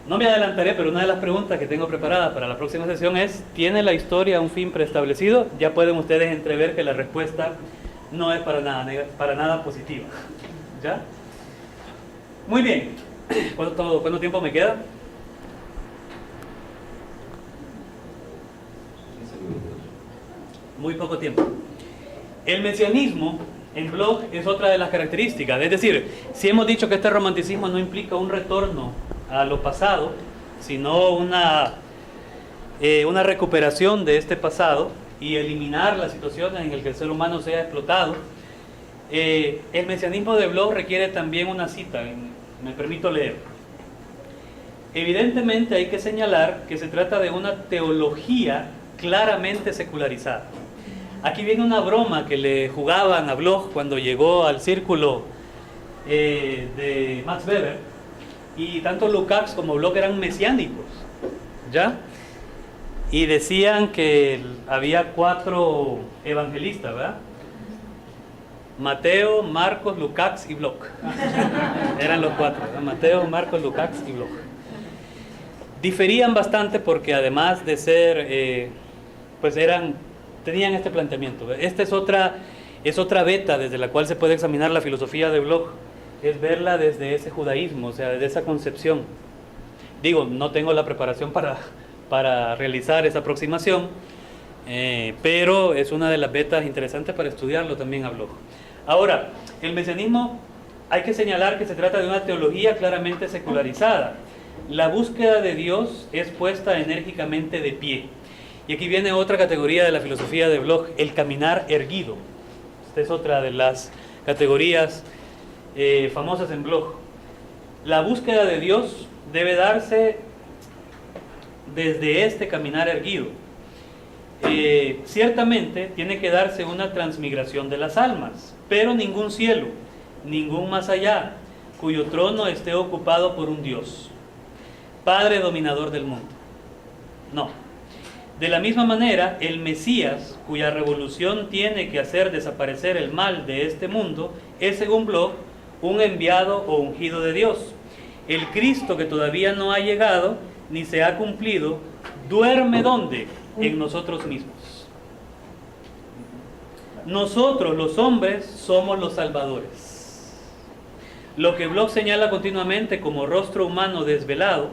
No me adelantaré, pero una de las preguntas que tengo preparada para la próxima sesión es, ¿tiene la historia un fin preestablecido? Ya pueden ustedes entrever que la respuesta no es para nada positiva. ¿Ya? Muy bien. ¿Cuánto tiempo me queda? 15 minutos. Muy poco tiempo. El mesianismo en Bloch es otra de las características. Es decir, si hemos dicho que este romanticismo no implica un retorno a lo pasado, sino una recuperación de este pasado y eliminar las situaciones en las que el ser humano sea explotado, el mesianismo de Bloch requiere también una cita. Me permito leer. Evidentemente hay que señalar que se trata de una teología claramente secularizada. Aquí viene una broma que le jugaban a Bloch cuando llegó al círculo de Max Weber, y tanto Lukács como Bloch eran mesiánicos, ¿ya? Y decían que había 4 evangelistas, ¿verdad? Mateo, Marcos, Lukács y Bloch. Eran los 4, ¿no? Mateo, Marcos, Lukács y Bloch. Diferían bastante porque además de ser, pues tenían este planteamiento. Esta es otra beta desde la cual se puede examinar la filosofía de Bloch, es verla desde ese judaísmo, o sea, desde esa concepción. Digo, no tengo la preparación para realizar esa aproximación, pero es una de las betas interesantes para estudiarlo también a Bloch. Ahora, el mesianismo, hay que señalar que se trata de una teología claramente secularizada. La búsqueda de Dios es puesta enérgicamente de pie. Y aquí viene otra categoría de la filosofía de Bloch, el caminar erguido. Esta es otra de las categorías famosas en Bloch. La búsqueda de Dios debe darse desde este caminar erguido. Ciertamente tiene que darse una transmigración de las almas, pero ningún cielo, ningún más allá, cuyo trono esté ocupado por un Dios, Padre dominador del mundo. No. De la misma manera, el Mesías, cuya revolución tiene que hacer desaparecer el mal de este mundo, es, según Bloch, un enviado o ungido de Dios. El Cristo que todavía no ha llegado ni se ha cumplido, duerme ¿dónde? En nosotros mismos. Nosotros, los hombres, somos los salvadores. Lo que Bloch señala continuamente como rostro humano develado,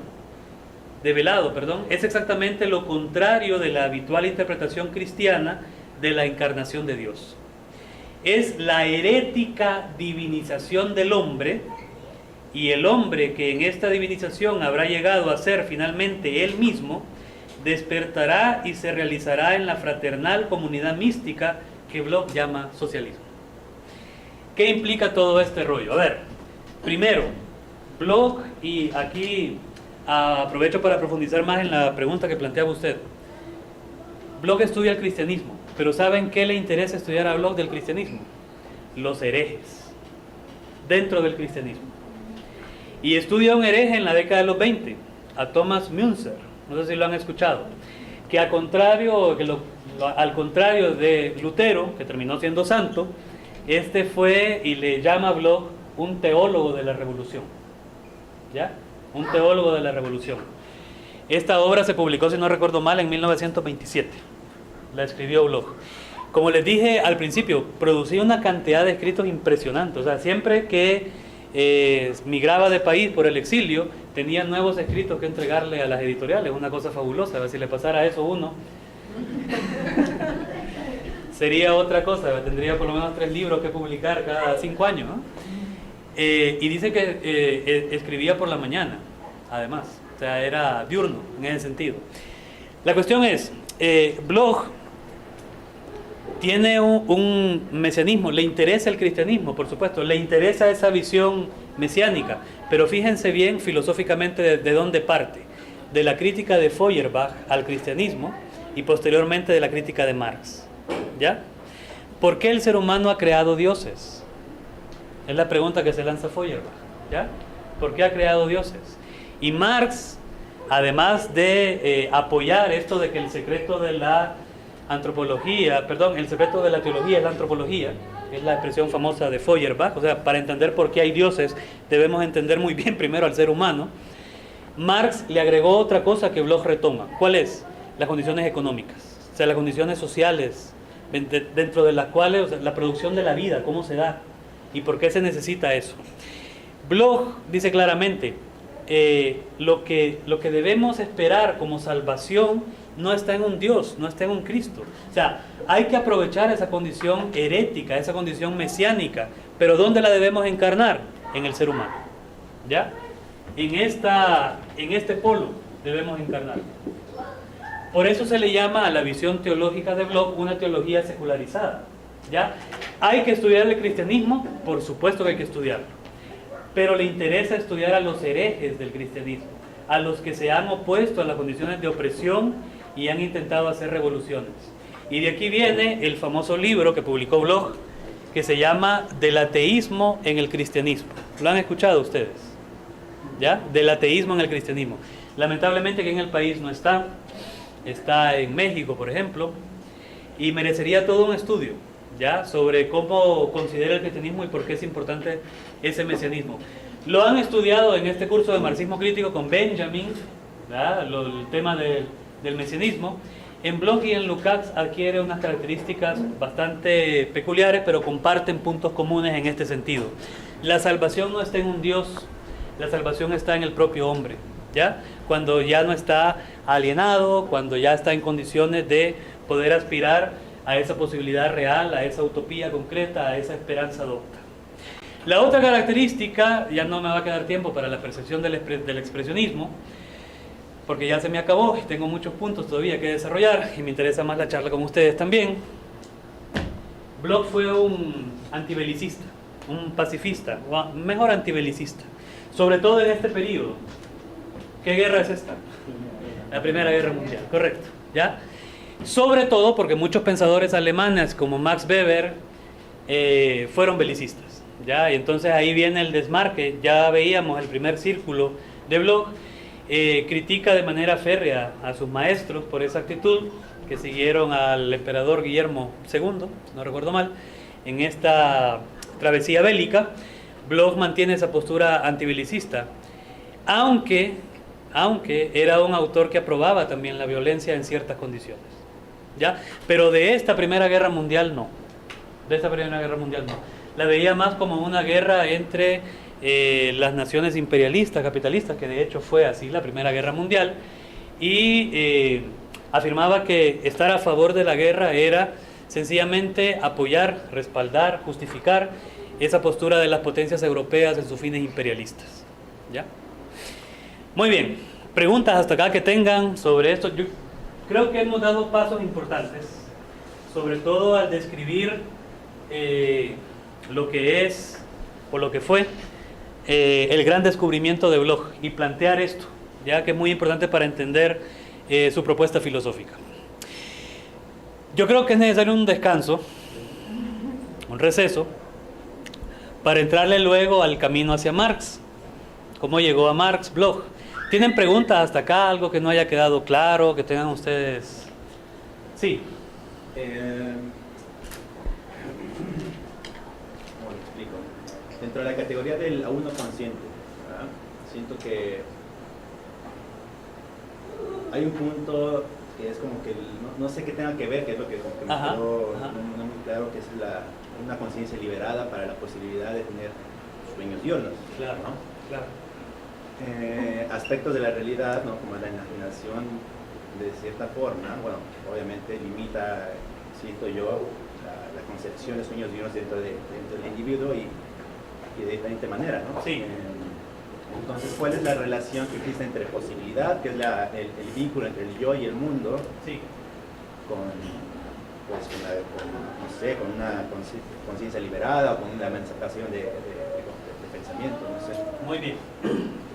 es exactamente lo contrario de la habitual interpretación cristiana de la encarnación de Dios. Es la herética divinización del hombre, y el hombre que en esta divinización habrá llegado a ser finalmente él mismo, despertará y se realizará en la fraternal comunidad mística que Bloch llama socialismo. ¿Qué implica todo este rollo? A ver, primero, Bloch, y aquí aprovecho para profundizar más en la pregunta que planteaba usted. Bloch estudia el cristianismo, pero ¿saben qué le interesa estudiar a Bloch del cristianismo? Los herejes dentro del cristianismo. Y estudia a un hereje en la década de los 20, a Thomas Müntzer, no sé si lo han escuchado, que al contrario de Lutero, que terminó siendo santo, este fue, y le llama a Bloch, un teólogo de la revolución. ¿Ya? Un teólogo de la revolución. Esta obra se publicó, si no recuerdo mal, en 1927. La escribió Bloch. Como les dije al principio, producía una cantidad de escritos impresionantes. O sea, siempre que migraba de país por el exilio, tenía nuevos escritos que entregarle a las editoriales. Una cosa fabulosa. A ver si le pasara eso a uno. Sería otra cosa. Tendría por lo menos 3 libros que publicar cada 5 años, ¿no? Y dice que escribía por la mañana, además. O sea, era diurno en ese sentido. La cuestión es, Bloch tiene un mesianismo, le interesa el cristianismo, por supuesto, le interesa esa visión mesiánica, pero fíjense bien filosóficamente de dónde parte. De la crítica de Feuerbach al cristianismo y posteriormente de la crítica de Marx. ¿Ya? ¿Por qué el ser humano ha creado dioses? Es la pregunta que se lanza Feuerbach. ¿Ya? ¿Por qué ha creado dioses? Y Marx, además de apoyar esto de que el secreto de la antropología, el secreto de la teología es la antropología, es la expresión famosa de Feuerbach, o sea, para entender por qué hay dioses, debemos entender muy bien primero al ser humano. Marx le agregó otra cosa que Bloch retoma. ¿Cuál es? Las condiciones económicas, o sea, las condiciones sociales, dentro de las cuales, o sea, la producción de la vida, cómo se da y por qué se necesita eso. Bloch dice claramente, lo que debemos esperar como salvación no está en un Dios, no está en un Cristo. O sea, hay que aprovechar esa condición herética, esa condición mesiánica, pero ¿dónde la debemos encarnar? En el ser humano. ¿Ya? En este polo debemos encarnar. Por eso se le llama a la visión teológica de Bloch una teología secularizada. ¿Ya? ¿Hay que estudiar el cristianismo? Por supuesto que hay que estudiarlo. Pero le interesa estudiar a los herejes del cristianismo, a los que se han opuesto a las condiciones de opresión y han intentado hacer revoluciones. Y de aquí viene el famoso libro que publicó Bloch, que se llama Del ateísmo en el cristianismo. ¿Lo han escuchado ustedes? ¿Ya? Del ateísmo en el cristianismo. Lamentablemente que en el país no está en México, por ejemplo, y merecería todo un estudio, ¿ya? Sobre cómo considera el cristianismo y por qué es importante ese mesianismo. Lo han estudiado en este curso de marxismo crítico con Benjamin, ¿ya? El tema del mesianismo. En Bloch y en Lukács adquiere unas características bastante peculiares, pero comparten puntos comunes en este sentido. La salvación no está en un Dios, la salvación está en el propio hombre, ¿ya? Cuando ya no está alienado, cuando ya está en condiciones de poder aspirar a esa posibilidad real, a esa utopía concreta, a esa esperanza docta. La otra característica, ya no me va a quedar tiempo para la percepción del expresionismo, porque ya se me acabó y tengo muchos puntos todavía que desarrollar y me interesa más la charla con ustedes también. Bloch fue un antibelicista, un pacifista, o mejor antibelicista, sobre todo en este periodo. ¿Qué guerra es esta? La Primera Guerra Mundial, correcto, ¿ya? Sobre todo porque muchos pensadores alemanes como Max Weber fueron belicistas, ¿ya? Y entonces ahí viene el desmarque. Ya veíamos el primer círculo de Bloch. Critica de manera férrea a sus maestros por esa actitud que siguieron al emperador Guillermo II, no recuerdo mal, en esta travesía bélica. Bloch mantiene esa postura antibelicista, aunque era un autor que aprobaba también la violencia en ciertas condiciones, ¿ya? Pero de esta Primera Guerra Mundial no, la veía más como una guerra entre las naciones imperialistas, capitalistas, que de hecho fue así la Primera Guerra Mundial, y afirmaba que estar a favor de la guerra era sencillamente apoyar, respaldar, justificar esa postura de las potencias europeas en sus fines imperialistas, ¿ya? Muy bien, preguntas hasta acá que tengan sobre esto. Yo creo que hemos dado pasos importantes, sobre todo al describir lo que es o lo que fue el gran descubrimiento de Bloch y plantear esto, ya que es muy importante para entender su propuesta filosófica. Yo creo que es necesario un descanso, un receso, para entrarle luego al camino hacia Marx. ¿Cómo llegó a Marx Bloch? ¿Tienen preguntas hasta acá? ¿Algo que no haya quedado claro? Que tengan ustedes... Sí. ¿Cómo lo explico? Dentro de la categoría del a uno consciente, ¿verdad? Siento que hay un punto que es como que no sé qué tenga que ver, que es lo que como que me quedó no muy claro, que es una conciencia liberada para la posibilidad de tener sueños diurnos. Claro, ¿no? claro. Aspectos de la realidad, ¿no? Como la imaginación, de cierta forma, bueno, obviamente limita, siento yo, la concepción de sueños diurnos dentro del individuo y de diferente manera, ¿no? Sí. Entonces, ¿cuál es la relación que existe entre posibilidad, que es el vínculo entre el yo y el mundo, Sí. con una conciencia liberada o con una emancipación de pensamiento, no sé? Muy bien.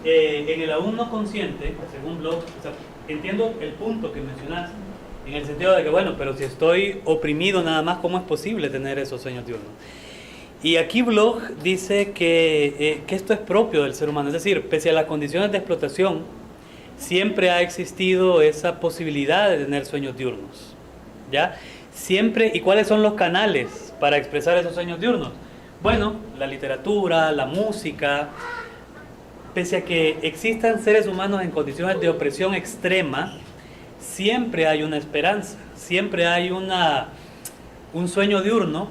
En el aún no consciente, según Bloch, o sea, entiendo el punto que mencionaste, en el sentido de que, bueno, pero si estoy oprimido nada más, ¿cómo es posible tener esos sueños diurnos? Y aquí Bloch dice que esto es propio del ser humano, es decir, pese a las condiciones de explotación, siempre ha existido esa posibilidad de tener sueños diurnos, ¿ya? Siempre, ¿y cuáles son los canales para expresar esos sueños diurnos? Bueno, la literatura, la música. Pese a que existan seres humanos en condiciones de opresión extrema, siempre hay una esperanza, siempre hay un sueño diurno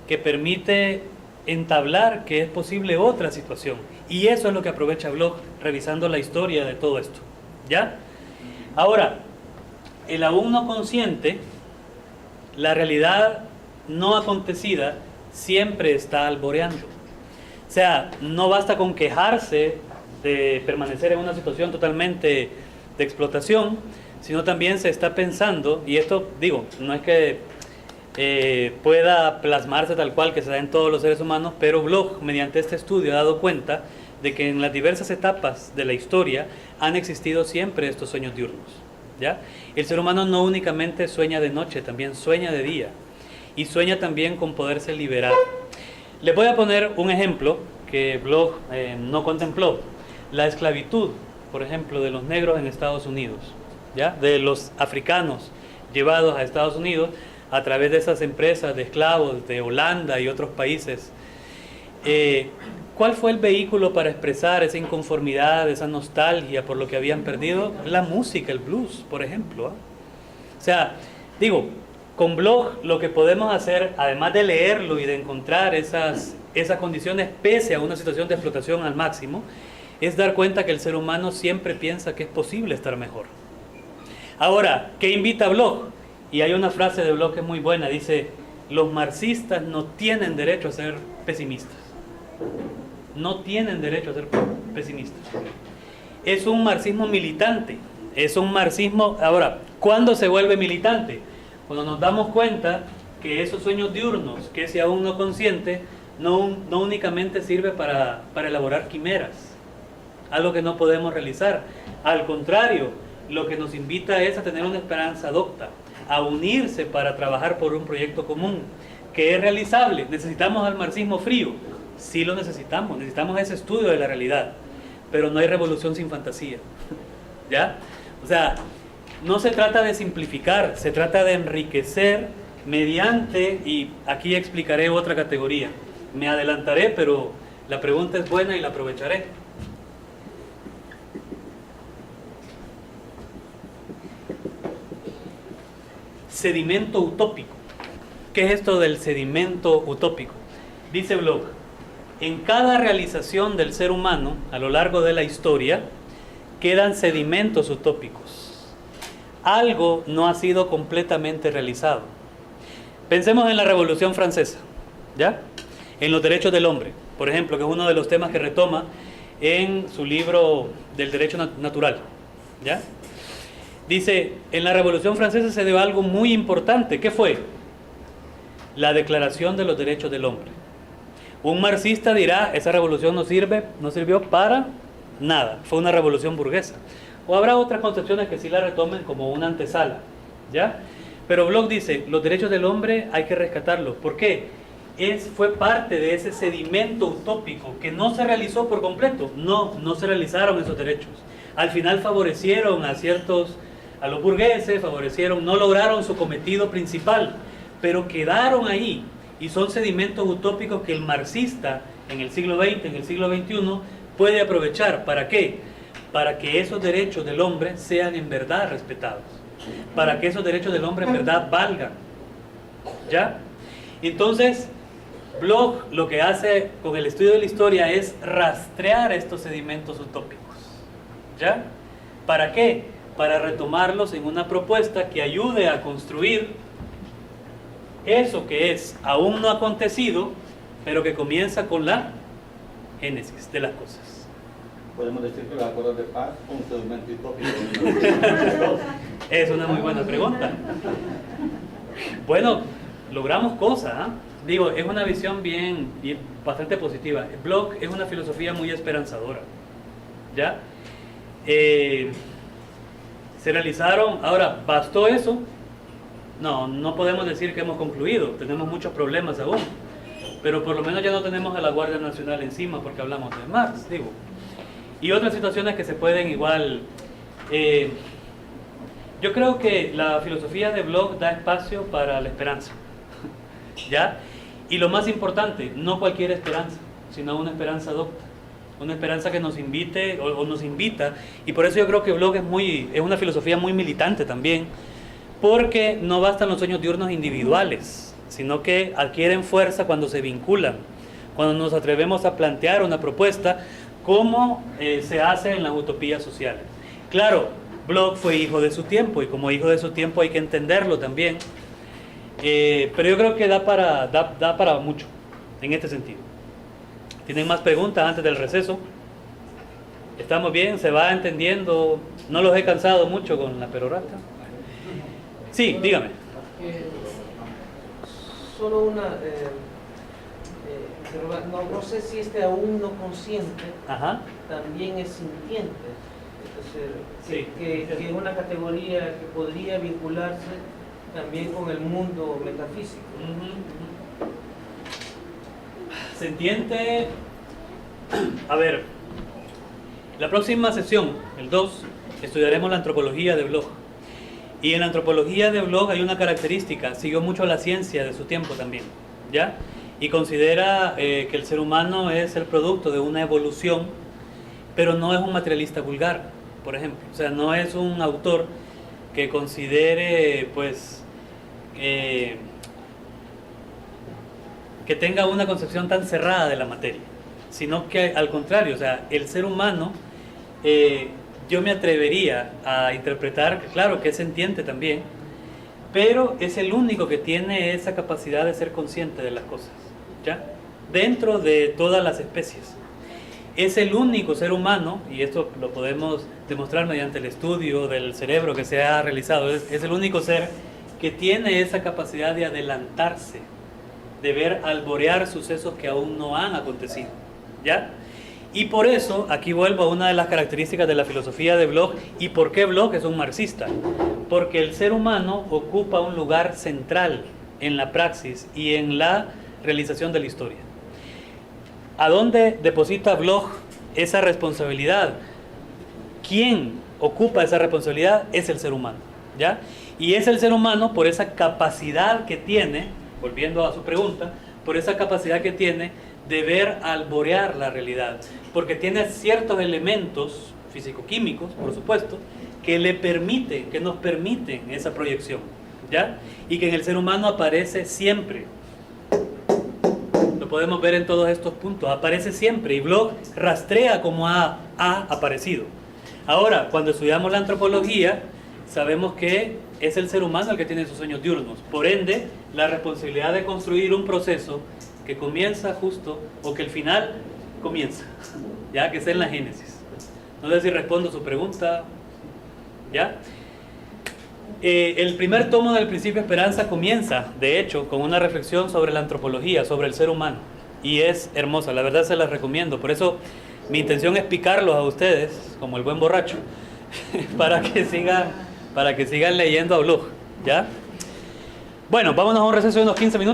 que permite entablar que es posible otra situación. Y eso es lo que aprovecha Bloch revisando la historia de todo esto, ¿ya? Ahora, el aún no consciente, la realidad no acontecida, siempre está alboreando. O sea, no basta con quejarse de permanecer en una situación totalmente de explotación, sino también se está pensando, y esto digo, no es que pueda plasmarse tal cual que se da en todos los seres humanos, pero Bloch mediante este estudio ha dado cuenta de que en las diversas etapas de la historia han existido siempre estos sueños diurnos, ¿ya? El ser humano no únicamente sueña de noche, también sueña de día, y sueña también con poderse liberar. Les voy a poner un ejemplo que Bloch no contempló: la esclavitud, por ejemplo, de los negros en Estados Unidos, ¿ya? De los africanos llevados a Estados Unidos a través de esas empresas de esclavos de Holanda y otros países. ¿Cuál fue el vehículo para expresar esa inconformidad, esa nostalgia por lo que habían perdido? La música, el blues, por ejemplo. O sea, digo, con Bloch lo que podemos hacer, además de leerlo y de encontrar esas condiciones pese a una situación de explotación al máximo, es dar cuenta que el ser humano siempre piensa que es posible estar mejor. Ahora, ¿qué invita a Bloch? Y hay una frase de Bloch que es muy buena, dice: los marxistas no tienen derecho a ser pesimistas. No tienen derecho a ser pesimistas. Es un marxismo militante, es un marxismo... Ahora, ¿cuándo se vuelve militante? Cuando nos damos cuenta que esos sueños diurnos, que ese aún no consciente, no únicamente sirve para elaborar quimeras, algo que no podemos realizar. Al contrario, lo que nos invita es a tener una esperanza docta, a unirse para trabajar por un proyecto común, que es realizable. ¿Necesitamos al marxismo frío? Sí lo necesitamos ese estudio de la realidad, pero no hay revolución sin fantasía, ¿ya? O sea, no se trata de simplificar, se trata de enriquecer mediante, y aquí explicaré otra categoría, me adelantaré, pero la pregunta es buena y la aprovecharé. Sedimento utópico. ¿Qué es esto del sedimento utópico? Dice Bloch: en cada realización del ser humano a lo largo de la historia quedan sedimentos utópicos. Algo no ha sido completamente realizado. Pensemos en la Revolución Francesa, ¿ya? En los derechos del hombre, por ejemplo, que es uno de los temas que retoma en su libro del derecho natural, ¿ya? Dice, en la Revolución Francesa se dio algo muy importante. ¿Qué fue? La Declaración de los Derechos del Hombre. Un marxista dirá, esa revolución no sirvió para nada, fue una revolución burguesa. O habrá otras concepciones que sí la retomen como una antesala, ¿ya? Pero Bloch dice, los derechos del hombre hay que rescatarlos. ¿Por qué? Fue parte de ese sedimento utópico que no se realizó por completo. No se realizaron esos derechos. Al final favorecieron a los burgueses, no lograron su cometido principal, pero quedaron ahí. Y son sedimentos utópicos que el marxista en el siglo XX, en el siglo XXI, puede aprovechar. ¿Para qué? Para que esos derechos del hombre sean en verdad respetados. Para que esos derechos del hombre en verdad valgan. ¿Ya? Entonces, Bloch lo que hace con el estudio de la historia es rastrear estos sedimentos utópicos. ¿Ya? ¿Para qué? Para retomarlos en una propuesta que ayude a construir eso que es aún no acontecido, pero que comienza con la génesis de las cosas. ¿Podemos decir que los acuerdos de paz son un sedimento utópico? Es una muy buena pregunta. Bueno, logramos cosas, ¿eh? Digo, es una visión bien bastante positiva. Bloch es una filosofía muy esperanzadora, ¿ya? Se realizaron, ahora, ¿bastó eso? No podemos decir que hemos concluido, tenemos muchos problemas aún, pero por lo menos ya no tenemos a la Guardia Nacional encima porque hablamos de Marx, digo. Y otras situaciones que se pueden igual... yo creo que la filosofía de Bloch da espacio para la esperanza, ¿ya? Y lo más importante, no cualquier esperanza, sino una esperanza docta, una esperanza que nos invite o nos invita, y por eso yo creo que Bloch es una filosofía muy militante también, porque no bastan los sueños diurnos individuales, sino que adquieren fuerza cuando se vinculan, cuando nos atrevemos a plantear una propuesta como se hace en las utopías sociales. Claro, Bloch fue hijo de su tiempo, y como hijo de su tiempo hay que entenderlo también, pero yo creo que da para mucho en este sentido. ¿Tienen más preguntas antes del receso? ¿Estamos bien? ¿Se va entendiendo? ¿No los he cansado mucho con la perorata? Sí, dígame. Solo una... no sé si aún no consciente también es sintiente. Es decir, que es una categoría que podría vincularse también con el mundo metafísico. Sintiente... A ver, la próxima sesión, el 2, estudiaremos la antropología de Bloch. Y en la antropología de Bloch hay una característica, siguió mucho la ciencia de su tiempo también, ¿ya? Y considera que el ser humano es el producto de una evolución, pero no es un materialista vulgar, por ejemplo. O sea, no es un autor que considere, pues, que tenga una concepción tan cerrada de la materia, sino que al contrario, o sea, el ser humano, yo me atrevería a interpretar, claro que es sentiente también, pero es el único que tiene esa capacidad de ser consciente de las cosas, ¿ya? Dentro de todas las especies. Es el único ser humano, y esto lo podemos demostrar mediante el estudio del cerebro que se ha realizado, es el único ser que tiene esa capacidad de adelantarse, de ver alborear sucesos que aún no han acontecido, ¿ya? Y por eso, aquí vuelvo a una de las características de la filosofía de Bloch, y por qué Bloch es un marxista, porque el ser humano ocupa un lugar central en la praxis y en la realización de la historia. ¿A dónde deposita Bloch esa responsabilidad? ¿Quién ocupa esa responsabilidad? Es el ser humano, ¿ya? Y es el ser humano por esa capacidad que tiene, volviendo a su pregunta, por esa capacidad que tiene de ver alborear la realidad, porque tiene ciertos elementos físico-químicos, por supuesto, que le permiten, que nos permiten esa proyección, ¿ya? Y que en el ser humano aparece siempre. Lo podemos ver en todos estos puntos, aparece siempre, y Bloch rastrea cómo ha aparecido. Ahora, cuando estudiamos la antropología, sabemos que es el ser humano el que tiene sus sueños diurnos, por ende, la responsabilidad de construir un proceso que comienza justo, o que el final comienza, ya que es en la Génesis. No sé si respondo su pregunta, ¿ya? El primer tomo del Principio Esperanza comienza, de hecho, con una reflexión sobre la antropología, sobre el ser humano, y es hermosa, la verdad se las recomiendo. Por eso mi intención es picarlos a ustedes, como el buen borracho, para que sigan leyendo a Bloch, ¿ya? Bueno, vámonos a un receso de unos 15 minutos.